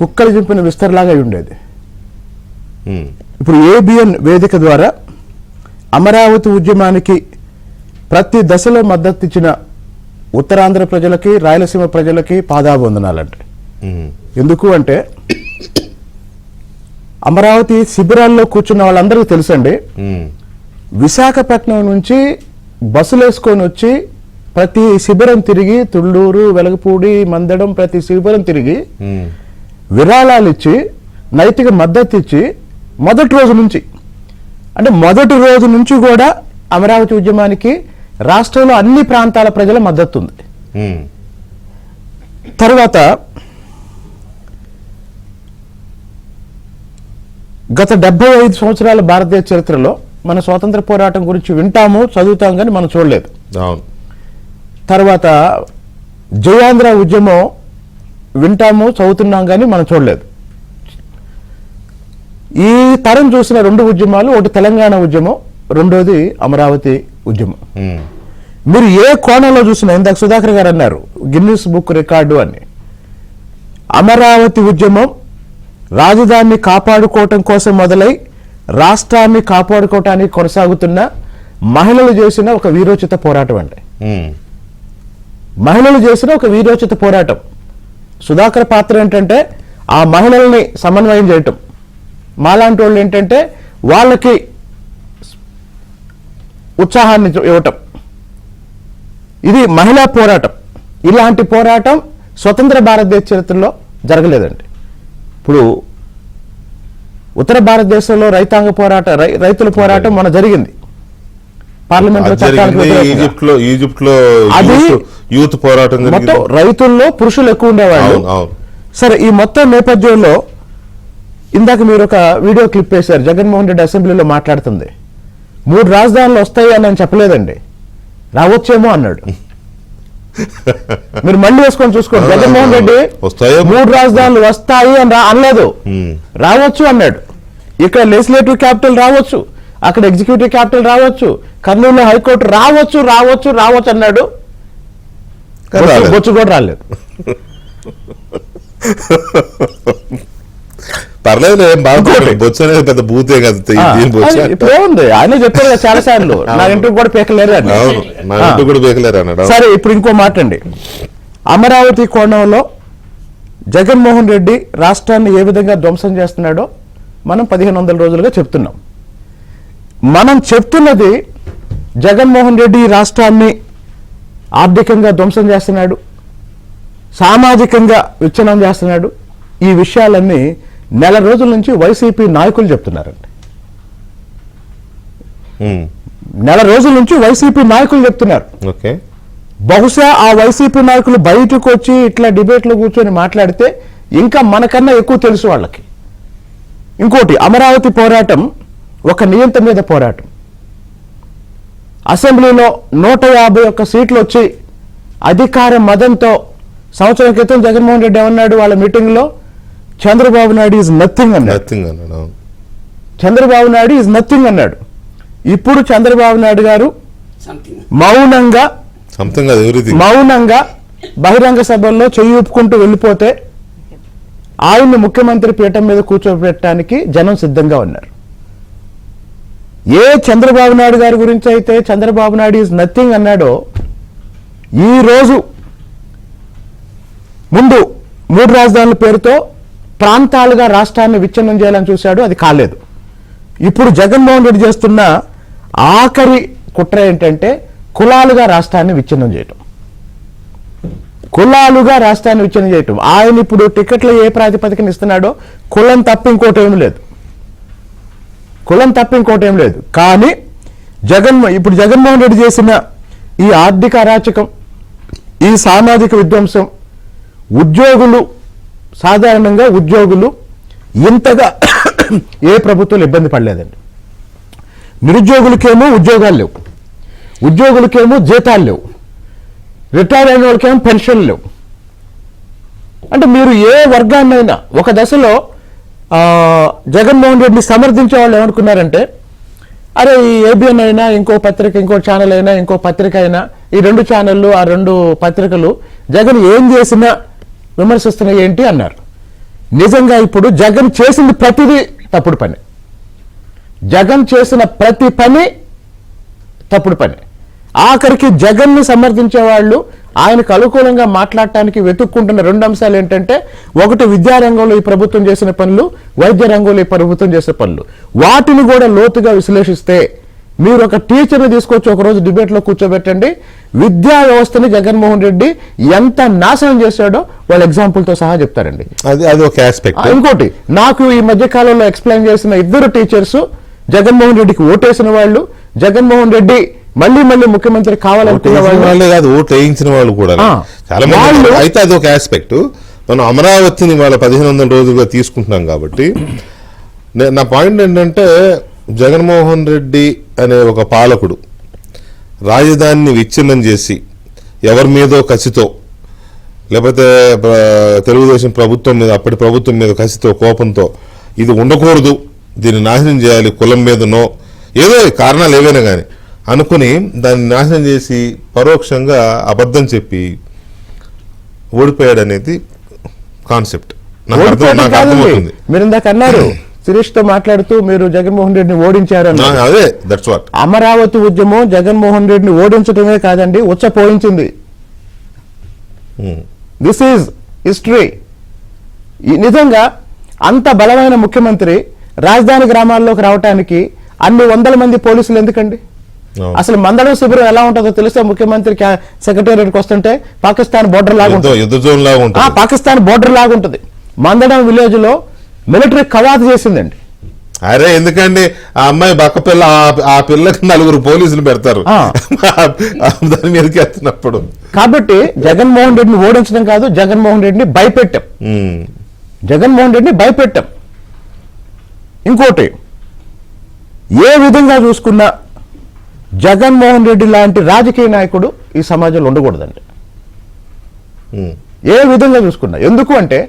కుక్కలు చింపిన విస్తరలాగా ఉండేది. ఇప్పుడు ఏబిఎన్ వేదిక ద్వారా అమరావతి ఉద్యమానికి ప్రతి దశలో మద్దతు ఇచ్చిన ఉత్తరాంధ్ర ప్రజలకి, రాయలసీమ ప్రజలకి పాదాభివందనాలండి. ఎందుకు అంటే అమరావతి శిబిరాల్లో కూర్చున్న వాళ్ళందరికీ తెలుసండి, విశాఖపట్నం నుంచి బస్సులు వేసుకొని వచ్చి ప్రతి శిబిరం తిరిగి, తుళ్ళూరు, వెలగపూడి, మందడం ప్రతి శిబిరం తిరిగి విరాళాలు ఇచ్చి నైతిక మద్దతు ఇచ్చి మొదటి రోజు నుంచి కూడా అమరావతి ఉద్యమానికి రాష్ట్రంలో అన్ని ప్రాంతాల ప్రజల మద్దతు ఉంది. తర్వాత గత 75 సంవత్సరాల భారతదేశ చరిత్రలో మన స్వాతంత్ర పోరాటం గురించి వింటాము, చదువుతాం, కానీ మనం చూడలేదు. తర్వాత జయాంధ్ర ఉద్యమం వింటాము, చదువుతున్నాం, కానీ మనం చూడలేదు. ఈ తరం చూసిన 2 ఉద్యమాలు, ఒకటి తెలంగాణ ఉద్యమం, రెండోది అమరావతి ఉద్యమం. మీరు ఏ కోణంలో చూసినా, ఇందాక సుధాకర్ గారు అన్నారు గిన్నిస్ బుక్ రికార్డు అని, అమరావతి ఉద్యమం రాజధానిని కాపాడుకోవటం కోసం మొదలై రాష్ట్రాన్ని కాపాడుకోవటానికి కొనసాగుతున్న మహిళలు చేసిన ఒక వీరోచిత పోరాటం అండి. మహిళలు చేసిన ఒక వీరోచిత పోరాటం. సుధాకర్ పాత్ర ఏంటంటే ఆ మహిళల్ని సమన్వయం చేయటం, మాలాంటి వాళ్ళు ఏంటంటే వాళ్ళకి ఉత్సాహాన్ని ఇవ్వటం. ఇది మహిళా పోరాటం. ఇలాంటి పోరాటం స్వతంత్ర భారతదేశ చరిత్రలో జరగలేదండి. ఇప్పుడు ఉత్తర భారతదేశంలో రైతాంగ పోరాటం, రైతుల పోరాటం మన జరిగింది పార్లమెంట్ లో. ఈజిప్ట్లో యూత్ పోరాటం మొత్తం రైతుల్లో పురుషులు ఎక్కువ ఉండేవాళ్ళు. సరే, ఈ మొత్తం నేపథ్యంలో ఇందాక మీరు ఒక వీడియో క్లిప్ వేశారు, జగన్మోహన్ రెడ్డి అసెంబ్లీలో మాట్లాడుతుంది. 3 రాజధానులు వస్తాయి అని నేను చెప్పలేదండి, రావచ్చేమో అన్నాడు. మీరు మళ్ళీ వేసుకొని చూసుకోండి, జగన్మోహన్ రెడ్డి 3 రాజధానులు వస్తాయి అని అనలేదు, రావచ్చు అన్నాడు. ఇక్కడ లెజిస్లేటివ్ క్యాపిటల్ రావచ్చు, అక్కడ ఎగ్జిక్యూటివ్ క్యాపిటల్ రావచ్చు, కర్నూలు హైకోర్టు రావచ్చు అన్నాడు. బొచ్చు కూడా రాలేదు. పర్లేదు, బొచ్చు అనేది పెద్ద భూతే కదా. ఇప్పుడు ఏముంది, ఆయన చెప్పారు కదా చాలా సార్లు, నా ఇంటికి కూడా పీకలేరు అన్నాడు. సరే, ఇప్పుడు ఇంకో మాట అండి, అమరావతి కోణంలో జగన్మోహన్ రెడ్డి రాష్ట్రాన్ని ఏ విధంగా ధ్వంసం చేస్తున్నాడో మనం 1500 రోజులుగా చెప్తున్నాం. మనం చెప్తున్నది జగన్మోహన్ రెడ్డి ఈ రాష్ట్రాన్ని ఆర్థికంగా ధ్వంసం చేస్తున్నాడు, సామాజికంగా విచ్ఛిన్నం చేస్తున్నాడు. ఈ విషయాలన్నీ నెల రోజుల నుంచి వైసీపీ నాయకులు చెప్తున్నారండి. నెల రోజుల నుంచి వైసీపీ నాయకులు చెప్తున్నారు. బహుశా ఆ వైసీపీ నాయకులు బయటకు వచ్చి ఇట్లా డిబేట్లో కూర్చొని మాట్లాడితే ఇంకా మనకన్నా ఎక్కువ తెలుసు వాళ్ళకి. ఇంకోటి, అమరావతి పోరాటం ఒక నియంత మీద పోరాటం. అసెంబ్లీలో 151 సీట్లు వచ్చి అధికార మదంతో సంవత్సరం క్రితం జగన్మోహన్ రెడ్డి ఏమన్నాడు వాళ్ళ మీటింగ్ లో, చంద్రబాబు నాయుడు ఈజ్ నథింగ్ అన్నాడు. చంద్రబాబు నాయుడు ఈజ్ నథింగ్ అన్నాడు. ఇప్పుడు చంద్రబాబు నాయుడు గారు మౌనంగా బహిరంగ సభల్లో చెయ్యి ఊపుకుంటూ వెళ్ళిపోతే ఆయన్ని ముఖ్యమంత్రి పీఠం మీద కూర్చోబెట్టడానికి జనం సిద్ధంగా ఉన్నారు. ఏ చంద్రబాబు నాయుడు గారి గురించి అయితే చంద్రబాబు నాయుడు ఈజ్ నథింగ్ అన్నాడో, ఈ రోజు ముందు 3 రాజధానుల పేరుతో ప్రాంతాలుగా రాష్ట్రాన్ని విచ్ఛిన్నం చేయాలని చూశాడు, అది కాలేదు. ఇప్పుడు జగన్మోహన్ రెడ్డి చేస్తున్న ఆఖరి కుట్ర ఏంటంటే కులాలుగా రాష్ట్రాన్ని విచ్ఛిన్నం చేయటం. ఆయన ఇప్పుడు టికెట్లు ఏ ప్రాతిపదికన ఇస్తున్నాడో కులం తప్ప ఇంకోటి ఏమి లేదు. కానీ ఇప్పుడు జగన్మోహన్ రెడ్డి చేసిన ఈ ఆర్థిక అరాచకం, ఈ సామాజిక విధ్వంసం, సాధారణంగా ఉద్యోగులు ఇంతగా ఏ ప్రభుత్వాలు ఇబ్బంది పడలేదండి. నిరుద్యోగులకేమో ఉద్యోగాలు లేవు, ఉద్యోగులకేమో జీతాలు లేవు, రిటైర్ అయిన వాళ్ళకేమో పెన్షన్లు లేవు. అంటే మీరు ఏ వర్గాన్నైనా ఒక దశలో జగన్మోహన్ రెడ్డిని సమర్థించే వాళ్ళు ఏమనుకున్నారంటే, అరే ఈ ఏబిఎన్ అయినా, ఇంకో పత్రిక, ఇంకో ఛానల్ అయినా, ఇంకో పత్రిక అయినా, ఈ 2 ఛానళ్ళు, ఆ 2 పత్రికలు జగన్ ఏం చేసినా విమర్శిస్తున్నాయి ఏంటి అన్నారు. నిజంగా ఇప్పుడు జగన్ చేసింది ప్రతిదీ తప్పుడు పని. జగన్ చేసిన ప్రతి పని తప్పుడు పని. ఆఖరికి జగన్ను సమర్థించే వాళ్ళు ఆయనకు అనుకూలంగా మాట్లాడటానికి వెతుక్కుంటున్న 2 అంశాలు ఏంటంటే, ఒకటి విద్యారంగంలో ఈ ప్రభుత్వం చేసిన పనులు, వైద్య రంగంలో ఈ ప్రభుత్వం చేసిన పనులు. వాటిని కూడా లోతుగా విశ్లేషిస్తే, మీరు ఒక టీచర్ని తీసుకొచ్చి ఒకరోజు డిబేట్లో కూర్చోబెట్టండి, విద్యా వ్యవస్థని జగన్మోహన్ రెడ్డి ఎంత నాశనం చేశాడో వాళ్ళ ఎగ్జాంపుల్తో సహా చెప్తారండి. అది ఒక ఆస్పెక్ట్. ఇంకోటి, నాకు ఈ మధ్య కాలంలో ఎక్స్ప్లెయిన్ చేసిన 2 టీచర్స్ జగన్మోహన్ రెడ్డికి ఓటేసిన వాళ్ళు, జగన్మోహన్ రెడ్డి మళ్ళీ ముఖ్యమంత్రి కావాలనుకున్న వాళ్ళే కాదు, ఓట్లు వేయించిన వాళ్ళు కూడా చాలా మంది. అయితే అది ఒక ఆస్పెక్ట్. మనం అమరావతిని వాళ్ళ 1500 రోజులుగా తీసుకుంటున్నాం కాబట్టి, నా పాయింట్ ఏంటంటే, జగన్మోహన్ రెడ్డి అనే ఒక పాలకుడు రాజధానిని విచ్ఛిన్నం చేసి ఎవరి మీదో కసితో, లేకపోతే తెలుగుదేశం ప్రభుత్వం మీద, అప్పటి ప్రభుత్వం మీద కసితో, కోపంతో ఇది ఉండకూడదు, దీన్ని నాశనం చేయాలి, కులం మీదనో ఏదో కారణాలు ఏవైనా కానీ అనుకుని దాన్ని నాశనం చేసి పరోక్షంగా అబద్ధం చెప్పి ఓడిపోయాడు అనేది కాన్సెప్ట్. నాకు అర్థమవుతుంది. మీరు ఇందాక అన్నారు, శిరీష్ తో మాట్లాడుతూ, మీరు జగన్మోహన్ రెడ్డిని ఓడించారు. అదే దట్స్ వాట్. అమరావతి ఉద్యమం జగన్మోహన్ రెడ్డిని ఓడించడమే కాదండి, ఉచ్చపోయించింది. This is history. నిజంగా అంత బలమైన ముఖ్యమంత్రి రాజధాని గ్రామాల్లోకి రావటానికి అన్ని 100 మంది పోలీసులు ఎందుకండి? అసలు మందడం శిబిరం ఎలా ఉంటుందో తెలుసా? ముఖ్యమంత్రి సెక్రటేరియట్కి వస్తుంటే పాకిస్తాన్ బోర్డర్ లాగా ఉంటుంది. పాకిస్తాన్ బోర్డర్ లాగా ఉంటుంది. మందడం విలేజ్ లో మిలిటరీ కవాతు చేసిందండి. అరే ఎందుకండి, ఆ అమ్మాయి బక్క పిల్ల, ఆ పిల్లకి 4 పోలీసులు పెడతారు దాని మీదకి ఎత్తినప్పుడు. కాబట్టి జగన్మోహన్ రెడ్డిని ఓడించడం కాదు, జగన్మోహన్ రెడ్డిని భయపెట్టాం. జగన్మోహన్ రెడ్డిని భయపెట్టాం. ఇంకోటి, ఏ విధంగా చూసుకున్నా జగన్మోహన్ రెడ్డి లాంటి రాజకీయ నాయకుడు ఈ సమాజంలో ఉండకూడదండి. ఏ విధంగా చూసుకున్నా. ఎందుకు అంటే,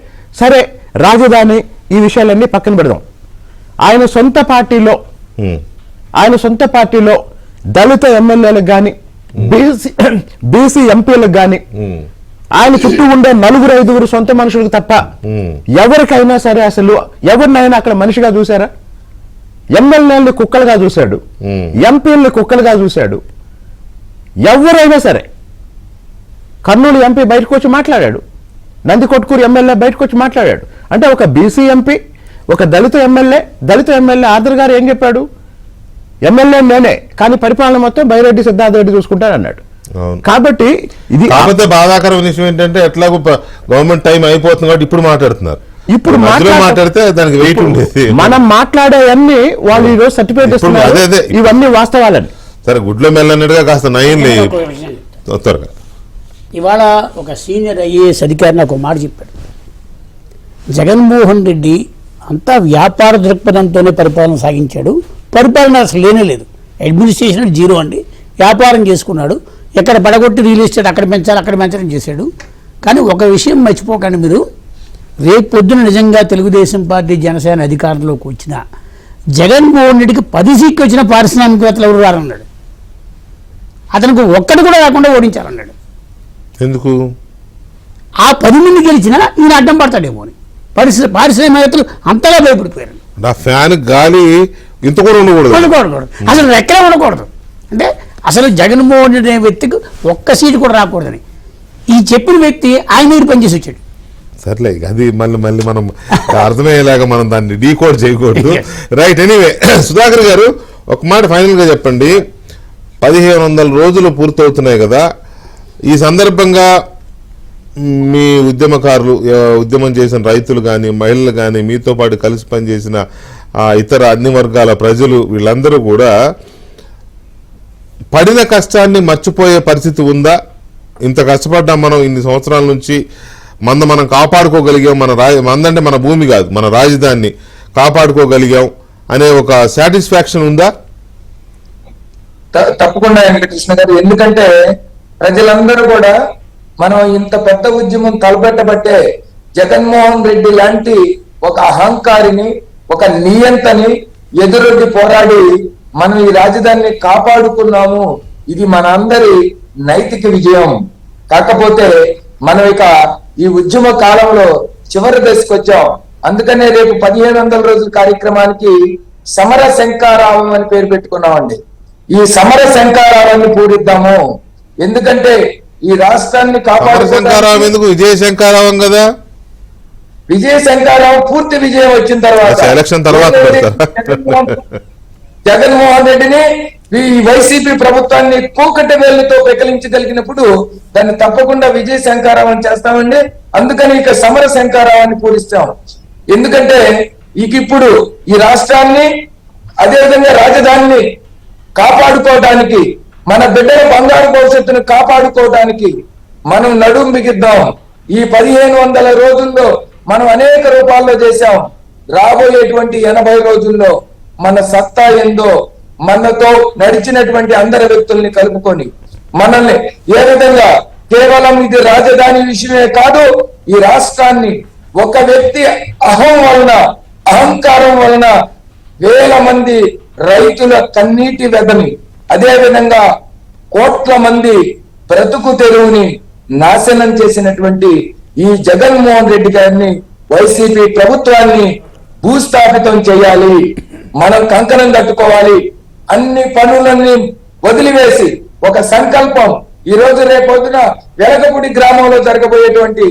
సరే రాజధాని ఈ విషయాలన్నీ పక్కన పెడదాం. ఆయన సొంత పార్టీలో దళిత ఎమ్మెల్యేలకు కానీ, బీసీ ఎంపీలకు కానీ, ఆయన చుట్టూ ఉండే 4-5 సొంత మనుషులకు తప్ప ఎవరికైనా సరే అసలు ఎవరినైనా అక్కడ మనిషిగా చూసారా? ఎమ్మెల్యేలని కుక్కలుగా చూశాడు, ఎంపీలని కుక్కలుగా చూశాడు. ఎవరైనా సరే, కర్నూలు ఎంపీ బయటకు వచ్చి మాట్లాడాడు, నందికొట్కూరు ఎమ్మెల్యే బయటకు వచ్చి మాట్లాడాడు. అంటే ఒక బీసీ ఎంపీ, ఒక దళిత ఎమ్మెల్యే ఆదర్ గారు ఏం చెప్పాడు? ఎమ్మెల్యే నేనే, కానీ పరిపాలన మొత్తం బైరెడ్డి సిద్ధార్థ రెడ్డి చూసుకుంటారన్నాడు. కాబట్టి ఇది బాధాకరమైన విషయం ఏంటంటే, ఎట్లాగో గవర్నమెంట్ టైం అయిపోతుంది కాబట్టి ఇప్పుడు మాట్లాడుతున్నారు. ఇప్పుడు మాట్లాడితే దానికి వెయిట్ ఉండేది. మనం మాట్లాడేవన్నీ వాళ్ళు ఈరోజు సర్టిఫికేట్ ఇస్తున్నారు, ఇవన్నీ వాస్తవాలని. సరే, గుడ్లో మెల్లన్నట్టుగా కాస్త నయం లేదు. త్వరగా ఇవాళ ఒక సీనియర్ ఐఏఎస్ అధికారి నాకు ఒక మాట చెప్పాడు. జగన్మోహన్ రెడ్డి అంతా వ్యాపార దృక్పథంతోనే పరిపాలన సాగించాడు, పరిపాలన అసలు లేనే లేదు, అడ్మినిస్ట్రేషన్ 0 అండి, వ్యాపారం చేసుకున్నాడు, ఎక్కడ పడగొట్టి రియల్ ఎస్టేట్ అక్కడ పెంచాలని చేశాడు. కానీ ఒక విషయం మర్చిపోకండి మీరు, రేపు పొద్దున నిజంగా తెలుగుదేశం పార్టీ జనసేన అధికారంలోకి వచ్చిన జగన్మోహన్ రెడ్డికి 10 సీట్లు వచ్చిన పారిశ్రామికవేత్తలు ఎవరు రారన్నాడు. అతనికి ఒక్కటి కూడా రాకుండా ఓడించాలన్నాడు. ఎందుకు? ఆ 10 మంది గెలిచినా ఈయన అడ్డం పడతాడేమో అని పారిశ్రామికవేత్తలు అంతగా భయపడిపోయారు. నా ఫ్యాన్ గాలి ఇంత కూడా ఉండకూడదు, అసలు రెక్కలే ఉండకూడదు. అంటే అసలు జగన్మోహన్ రెడ్డి అనే వ్యక్తికి ఒక్క సీటు కూడా రాకూడదని ఈ చెప్పిన వ్యక్తి ఆయన మీద పనిచేసి వచ్చాడు. సర్లే, అది మళ్ళీ మనం అర్థమయ్యేలాగా మనం దాన్ని డీకోడ్ చేయకూడదు. రైట్. ఎనీవే, సుధాకర్ గారు ఒక మాట ఫైనల్ గా చెప్పండి. 1500 రోజులు పూర్తవుతున్నాయి కదా, ఈ సందర్భంగా మీ ఉద్యమకారులు, ఉద్యమం చేసిన రైతులు కానీ, మహిళలు కానీ, మీతో పాటు కలిసి పనిచేసిన ఇతర అన్ని వర్గాల ప్రజలు, వీళ్ళందరూ కూడా పడిన కష్టాన్ని మర్చిపోయే పరిస్థితి ఉందా? ఇంత కష్టపడ్డాం మనం ఇన్ని సంవత్సరాల నుంచి, మనం కాపాడుకోగలిగాం, మందంటే మన భూమి కాదు, మన రాజధానిని కాపాడుకోగలిగాం అనే ఒక సాటిస్ఫాక్షన్ ఉందా? తప్పకుండా వెంకటకృష్ణ గారు. ఎందుకంటే ప్రజలందరూ కూడా మనం ఇంత పెద్ద ఉద్యమం తలపెట్టబట్టే జగన్మోహన్ రెడ్డి లాంటి ఒక అహంకారిని, ఒక నియంతని ఎదురొడ్డి పోరాడి మనం ఈ రాజధానిని కాపాడుకున్నాము. ఇది మన అందరి నైతిక విజయం. కాకపోతే మనం ఇక ఈ ఉద్యమ కాలంలో చివరి దశకు వచ్చాం. అందుకనే రేపు 1500 రోజుల కార్యక్రమానికి సమర శంకారావం అని పేరు పెట్టుకున్నామండి. ఈ సమర శంకారావాన్ని పూరిద్దాము. ఎందుకంటే ఈ రాష్ట్రాన్ని శంకారావం కాపాడుకోవడానికి ఎందుకు? విజయ శంకారావం కదా. విజయ శంకారావం పూర్తి విజయం వచ్చిన తర్వాత ఎలక్షన్ తర్వాత జగన్మోహన్ రెడ్డిని ఈ వైసీపీ ప్రభుత్వాన్ని కూకటి వేళ్లతో పెకలించగలిగినప్పుడు దాన్ని తప్పకుండా విజయ శంకారావం చేస్తామండి. అందుకని ఇక సమర శంకారావాన్ని పూరిస్తాం. ఎందుకంటే ఇప్పుడు ఈ రాష్ట్రాన్ని అదేవిధంగా రాజధానిని కాపాడుకోవడానికి, మన బిడ్డల బంగారు భవిష్యత్తును కాపాడుకోవడానికి మనం నడుం బిగిద్దాం. ఈ 1500 రోజుల్లో మనం అనేక రూపాల్లో చేశాం. రాబోయేటువంటి 80 రోజుల్లో మన సత్తా ఏందో, మనతో నడిచినటువంటి అందరి వ్యక్తుల్ని కలుపుకొని మనల్ని ఏ విధంగా కేవలం ఇది రాజధాని విషయమే కాదు, ఈ రాష్ట్రాన్ని ఒక వ్యక్తి అహంకారం వలన వేల మంది రైతుల కన్నీటి వెదని, అదే విధంగా కోట్ల మంది బ్రతుకు తెరువుని నాశనం చేసినటువంటి ఈ జగన్మోహన్ రెడ్డి గారిని, వైసీపీ ప్రభుత్వాన్ని భూస్థాపితం చేయాలి. మనం కంకణం కట్టుకోవాలి. అన్ని పనులన్నీ వదిలివేసి ఒక సంకల్పం, ఈ రోజు రేపొద్దున వెలగపూడి గ్రామంలో జరగబోయేటువంటి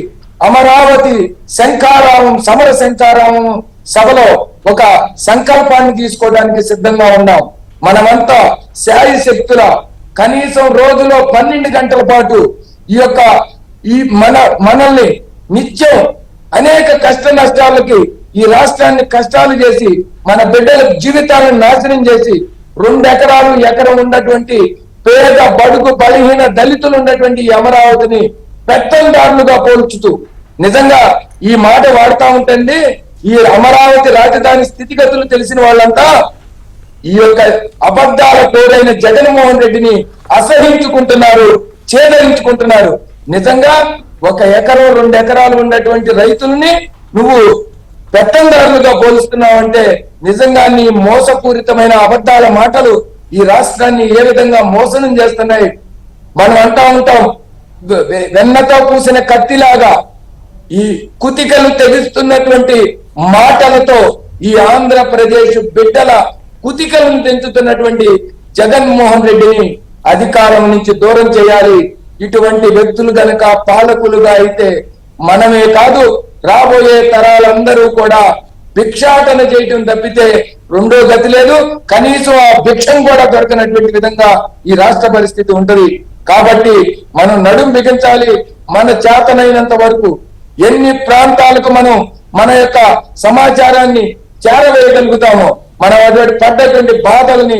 అమరావతి శంఖారావం, సమర శంఖారావం సభలో ఒక సంకల్పాన్ని తీసుకోవడానికి సిద్ధంగా ఉన్నాం. మనమంతా శాయి శక్తుల కనీసం రోజులో 12 గంటల పాటు ఈ మనల్ని నిత్యం అనేక కష్ట నష్టాలకి ఈ రాష్ట్రాన్ని కష్టాలు చేసి మన బిడ్డల జీవితాలను నాశనం చేసి 2 ఎకరాలు ఎకరం ఉన్నటువంటి పేద బడుగు బలహీన దళితులు ఉన్నటువంటి ఈ అమరావతిని పెత్తందారులుగా పోల్చుతూ, నిజంగా ఈ మాట వాడుతా ఉంటుంది. ఈ అమరావతి రాజధాని స్థితిగతులు తెలిసిన వాళ్ళంతా ఈ అబద్ధాల పేరైన జగన్మోహన్ రెడ్డిని అసహించుకుంటున్నారు, చేదరించుకుంటున్నారు. నిజంగా 1 ఎకరం 2 ఎకరాలు ఉన్నటువంటి రైతుల్ని నువ్వు పెత్తందారులుగా పోలుస్తున్నావంటే నిజంగా నీ మోసపూరితమైన అబద్ధాల మాటలు ఈ రాష్ట్రాన్ని ఏ విధంగా మోసనం చేస్తున్నాయి. మనం అంటా ఉంటాం, వెన్నతో పూసిన కత్తిలాగా ఈ కుతికలు తెగిస్తున్నటువంటి మాటలతో ఈ ఆంధ్రప్రదేశ్ బిడ్డల కుతికలను తెంచుతున్నటువంటి జగన్మోహన్ రెడ్డిని అధికారం నుంచి దూరం చేయాలి. ఇటువంటి వ్యక్తులు గనక పాలకులుగా అయితే మనమే కాదు, రాబోయే తరాలందరూ కూడా భిక్షాటన చేయటం తప్పితే రెండో గతి లేదు. కనీసం ఆ భిక్షం కూడా దొరకనటువంటి విధంగా ఈ రాష్ట్ర పరిస్థితి ఉంటది. కాబట్టి మనం నడుం బిగించాలి. మన చేతనైనంత వరకు ఎన్ని ప్రాంతాలకు మనం మన యొక్క సమాచారాన్ని చేరవేయగలుగుతామో, మనం అటువంటి పడ్డటువంటి బాధల్ని,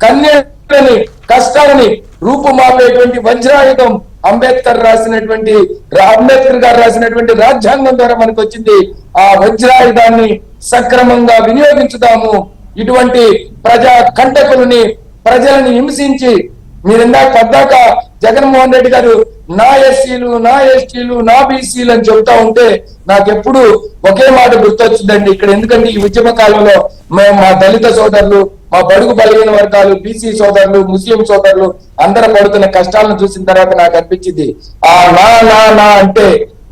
కన్యని, కష్టాలని రూపుమాపేటువంటి వజ్రాయుధం అంబేద్కర్ గారు రాసినటువంటి రాజ్యాంగం ద్వారా మనకు వచ్చింది. ఆ వజ్రాయుధాన్ని సక్రమంగా వినియోగించుదాము. ఇటువంటి ప్రజా కంటకులని, ప్రజలని హింసించి, మీరు ఇందాక పద్దాక జగన్మోహన్ రెడ్డి గారు నా ఎస్సీలు, నా ఎస్టీలు, నా బీసీలు అని చెబుతా ఉంటే నాకెప్పుడు ఒకే మాట గుర్తొచ్చిందండి ఇక్కడ. ఎందుకంటే ఈ ఉద్యమ కాలంలో మేము మా దళిత సోదరులు, మా బడుగు బలహీన వర్గాలు, బీసీ సోదరులు, ముస్లిం సోదరులు అందరూ పడుతున్న కష్టాలను చూసిన తర్వాత నాకు అనిపించింది, ఆ నా అంటే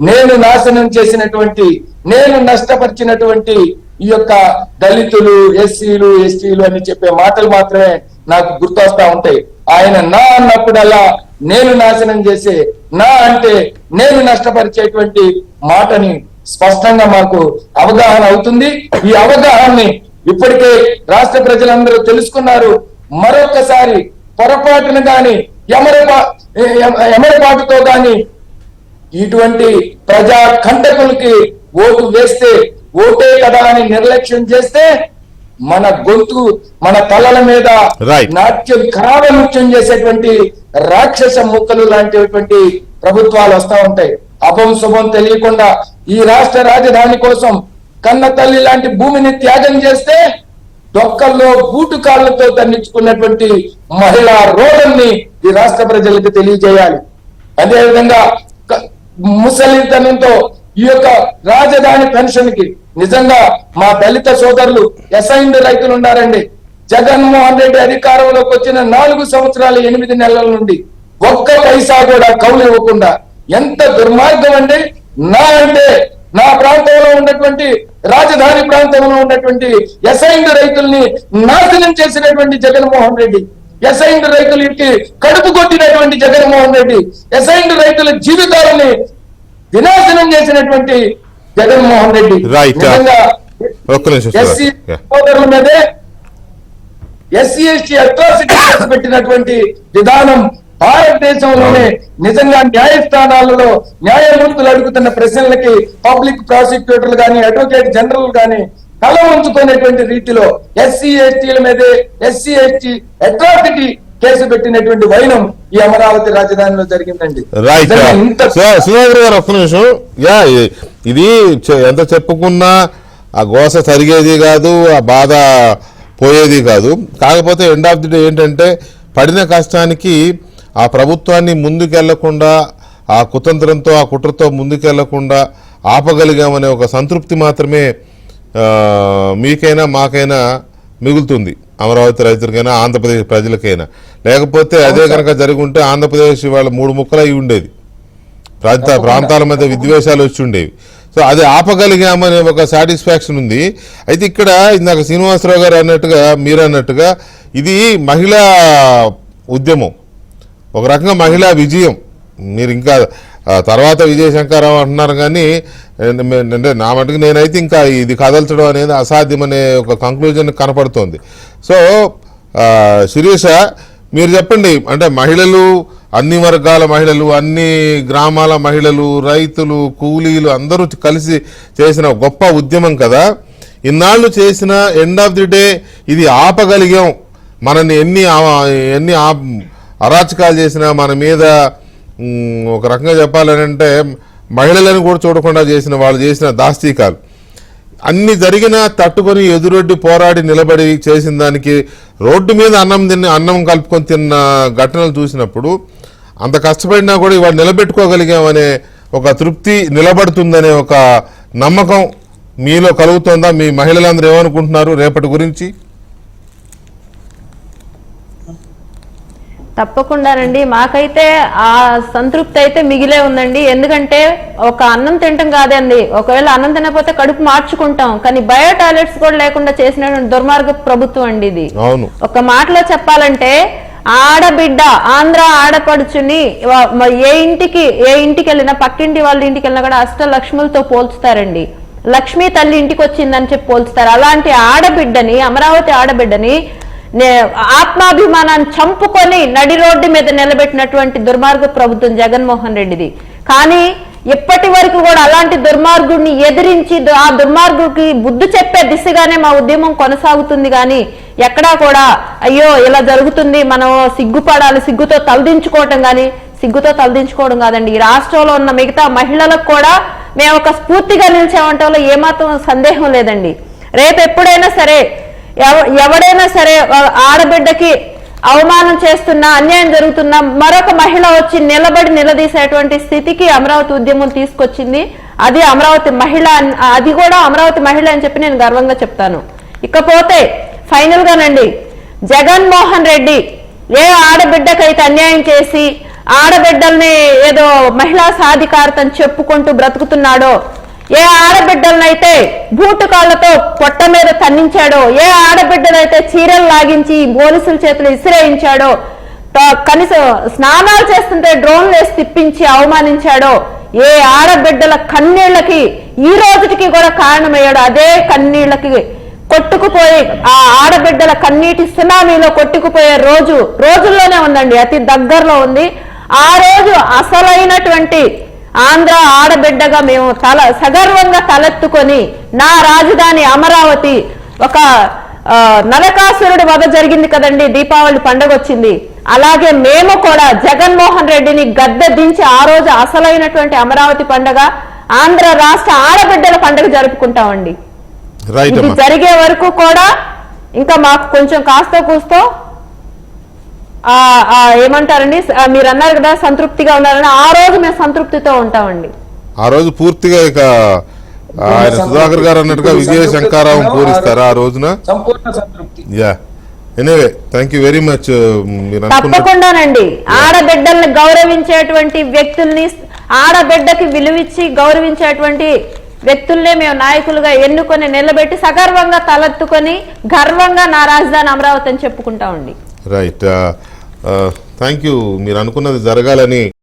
నేను నాశనం చేసినటువంటి, నేను నష్టపరిచినటువంటి ఈ యొక్క దళితులు, ఎస్సీలు, ఎస్టీలు అని చెప్పే మాటలు మాత్రమే నాకు గుర్తొస్తా ఉంటాయి. ఆయన నా అన్నప్పుడల్లా నేను నాశనం చేసే, నా అంటే నేను నష్టపరిచేటువంటి మాటని స్పష్టంగా మాకు అవగాహన అవుతుంది. ఈ అవగాహనని ఇప్పటికే రాష్ట్ర ప్రజలందరూ తెలుసుకున్నారు. మరొకసారి పొరపాటును గాని ఎమరపాటుతో గాని ఇటువంటి ప్రజా కంటకులకి ఓటు వేస్తే, ఓటే కదా అని నిర్లక్ష్యం చేస్తే మన గొంతు, మన తలల మీద నాట్యం, ఖరాబ నృత్యం చేసేటువంటి రాక్షస ముక్కలు లాంటిటువంటి ప్రభుత్వాలు వస్తా ఉంటాయి. అపం శుభం తెలియకుండా ఈ రాష్ట్ర రాజధాని కోసం కన్న తల్లి లాంటి భూమిని త్యాగం చేస్తే డొక్కల్లో బూటు కాళ్లతో తన్నించుకున్నటువంటి మహిళా రోడ్ని ఈ రాష్ట్ర ప్రజలకు తెలియజేయాలి. అదేవిధంగా ముసలితనంతో ఈ యొక్క రాజధాని పెన్షన్ కి నిజంగా మా దళిత సోదరులు, అసైన్డ్ రైతులు ఉన్నారండి. జగన్మోహన్ రెడ్డి అధికారంలోకి వచ్చిన 4 సంవత్సరాలు 8 నెలల నుండి 1 పైసా కూడా కౌలు ఇవ్వకుండా, ఎంత దుర్మార్గం అండి. నా అంటే నా ప్రాంతంలో ఉన్నటువంటి రాజధాని ప్రాంతంలో ఉన్నటువంటి అసైన్డ్ రైతుల్ని నాశనం చేసినటువంటి జగన్మోహన్ రెడ్డి, అసైన్డ్ రైతులకి కడుపు కొట్టినటువంటి జగన్మోహన్ రెడ్డి, అసైన్డ్ రైతుల జీవితాలని వినాశనం చేసినటువంటి జగన్మోహన్ రెడ్డి నిజంగా ఎస్సీ సోదరుల మీదే ఎస్సీ ఎస్టీ అట్రాసిటీ కేసు పెట్టినటువంటి విధానం భారతదేశంలోనే నిజంగా న్యాయస్థానాలలో న్యాయమూర్తులు అడుగుతున్న ప్రశ్నలకి పబ్లిక్ ప్రాసిక్యూటర్లు గాని అడ్వకేట్ జనరల్ గాని తల ఉంచుకునేటువంటి రీతిలో ఎస్సీ ఎస్టీల మీదే ఎస్సీ ఎస్టీ అట్రాసిటీ కేసు పెట్టినటువంటి వైనం ఈ అమరావతి రాజధానిలో జరిగిందండి. సుధాకర్ గారు ఒక్క నిమిషం. ఇది ఎంత చెప్పుకున్నా ఆ గోస సరిగేది కాదు, ఆ బాధ పోయేది కాదు. కాకపోతే ఎండ్ ఆఫ్ ది డే ఏంటంటే పడిన కష్టానికి ఆ ప్రభుత్వాన్ని ముందుకెళ్లకుండా, ఆ కుతంత్రంతో ఆ కుట్రతో ముందుకెళ్లకుండా ఆపగలిగామనే ఒక సంతృప్తి మాత్రమే మీకైనా మాకైనా మిగులుతుంది, అమరావతి రైతులకైనా ఆంధ్రప్రదేశ్ ప్రజలకైనా. లేకపోతే అదే కనుక జరిగి ఉంటే ఆంధ్రప్రదేశ్ ఇవాళ 3 ముక్కలు అయి ఉండేది, ప్రాంతాల మధ్య విద్వేషాలు వచ్చి ఉండేవి. సో అది ఆపగలిగామనే ఒక సాటిస్ఫాక్షన్ ఉంది. అయితే ఇక్కడ ఇందాక శ్రీనివాసరావు గారు అన్నట్టుగా, మీరు అన్నట్టుగా ఇది మహిళా ఉద్యమం, ఒక రకంగా మహిళా విజయం. మీరు ఇంకా తర్వాత విజయశంకరరావు అంటున్నారు కానీ నా మటుకు నేనైతే ఇంకా ఇది కదల్చడం అనేది అసాధ్యమనే ఒక కంక్లూజన్ కనపడుతోంది. సో శిరీష, మీరు చెప్పండి, అంటే మహిళలు, అన్ని వర్గాల మహిళలు, అన్ని గ్రామాల మహిళలు, రైతులు, కూలీలు అందరూ కలిసి చేసిన గొప్ప ఉద్యమం కదా. ఇన్నాళ్ళు చేసిన ఎండ్ ఆఫ్ ది డే ఇది ఆపగలిగాం. మనని ఎన్ని అరాచకాలు చేసినా మన మీద ఒక రకంగా చెప్పాలంటే మహిళలను కూడా చూడకుండా చేసిన వాళ్ళు చేసిన దాస్తీకాలు అన్ని జరిగినా తట్టుకొని ఎదురొడ్డి పోరాడి నిలబడి చేసిన దానికి రోడ్డు మీద అన్నం కలుపుకొని తిన్న ఘటనలు చూసినప్పుడు అంత కష్టపడినా కూడా ఇవాళ నిలబెట్టుకోగలిగామనే ఒక తృప్తి, నిలబడుతుందనే ఒక నమ్మకం మీలో కలుగుతుందా? మీ మహిళలందరూ ఏమనుకుంటున్నారు రేపటి గురించి? తప్పకుండానండి, మాకైతే ఆ సంతృప్తి అయితే మిగిలే ఉందండి. ఎందుకంటే ఒక అన్నం తింటాం కాదండి, ఒకవేళ అన్నం తినకపోతే కడుపు మార్చుకుంటాం, కానీ బయో టాయిలెట్స్ కూడా లేకుండా చేసినటువంటి దుర్మార్గ ప్రభుత్వం అండి ఇది. ఒక మాటలో చెప్పాలంటే ఆడబిడ్డ, ఆంధ్ర ఆడపడుచుని ఏ ఇంటికి వెళ్ళినా, పక్కింటి వాళ్ళ ఇంటికి వెళ్ళినా కూడా అష్టలక్ష్ములతో పోల్చుతారండి. లక్ష్మీ తల్లి ఇంటికి వచ్చిందని చెప్పి పోల్చుతారు. అలాంటి ఆడబిడ్డని, అమరావతి ఆడబిడ్డని ఆత్మాభిమానాన్ని చంపుకొని నడి రోడ్డు మీద నిలబెట్టినటువంటి దుర్మార్గ ప్రభుత్వం జగన్మోహన్ రెడ్డిది. కానీ ఇప్పటి వరకు కూడా అలాంటి దుర్మార్గుడిని ఎదిరించి ఆ దుర్మార్గుడికి బుద్ధి చెప్పే దిశగానే మా ఉద్యమం కొనసాగుతుంది. కానీ ఎక్కడా కూడా అయ్యో ఇలా జరుగుతుంది, మనం సిగ్గుపడాలి, సిగ్గుతో తలదించుకోవటం, కానీ సిగ్గుతో తలదించుకోవడం కాదండి. ఈ రాష్ట్రంలో ఉన్న మిగతా మహిళలకు కూడా మేము ఒక స్ఫూర్తిగా నిలిచామంటే ఏమాత్రం సందేహం లేదండి. రేపు ఎప్పుడైనా సరే ఎవడైనా సరే ఆడబిడ్డకి అవమానం చేస్తున్నా, అన్యాయం జరుగుతున్నా మరొక మహిళ వచ్చి నిలబడి నిలదీసేటువంటి స్థితికి అమరావతి ఉద్యమం తీసుకొచ్చింది. అది అమరావతి మహిళ, అది కూడా అమరావతి మహిళ అని చెప్పి నేను గర్వంగా చెప్తాను. ఇకపోతే ఫైనల్ గానండి, జగన్మోహన్ రెడ్డి ఏ ఆడబిడ్డకైతే అన్యాయం చేసి ఆడబిడ్డల్ని ఏదో మహిళా సాధికారతని చెప్పుకుంటూ బ్రతుకుతున్నాడో, ఏ ఆడబిడ్డలనైతే బూటుకాళ్లతో పొట్ట మీద తన్నించాడో, ఏ ఆడబిడ్డలైతే చీరలు లాగించి పోలీసుల చేతులు ఇసిరేయించాడో, కనీసం స్నానాలు చేస్తుంటే డ్రోన్లు వేసి తిప్పించి అవమానించాడో, ఏ ఆడబిడ్డల కన్నీళ్లకి ఈ రోజుకి కూడా కారణమయ్యాడు, అదే కన్నీళ్లకి కొట్టుకుపోయి ఆ ఆడబిడ్డల కన్నీటి సునామీలో కొట్టుకుపోయే రోజుల్లోనే ఉందండి, అతి దగ్గరలో ఉంది. ఆ రోజు అసలైనటువంటి ఆంధ్ర ఆడబిడ్డగా మేము సగర్వంగా తలెత్తుకొని నా రాజధాని అమరావతి, ఒక నరకాసురుడి వధ జరిగింది కదండి, దీపావళి పండుగ వచ్చింది, అలాగే మేము కూడా జగన్మోహన్ రెడ్డిని గద్దె దించి ఆ రోజు అసలైనటువంటి అమరావతి పండుగ, ఆంధ్ర రాష్ట్ర ఆడబిడ్డల పండుగ జరుపుకుంటామండి. ఇది జరిగే వరకు కూడా ఇంకా మాకు కొంచెం కాస్తో కూస్తో ఏమంటారండి, మీరు అన్నారు కదా సంతృప్తిగా ఉన్నారని, ఆ రోజు మేము సంతృప్తితో ఉంటామండి. ఆ రోజు పూర్తిగా ఇక ఆయన సుధాకర్ గారు అన్నట్టుగా విజయశంకరరావు పూరిస్తారా ఆ రోజున? Anyway, thank you very much. తప్పకుండానండి, ఆడబిడ్డల్ని గౌరవించేటువంటి వ్యక్తుల్ని, ఆడబిడ్డకి విలువిచ్చి గౌరవించేటువంటి వ్యక్తుల్నే మేము నాయకులుగా ఎన్నుకొని నిలబెట్టి సగర్వంగా తలెత్తుకొని గర్వంగా నా రాజధాని అమరావతి అని చెప్పుకుంటా ఉండి. Right, thank you. మీరు అనుకున్నది జరగాలని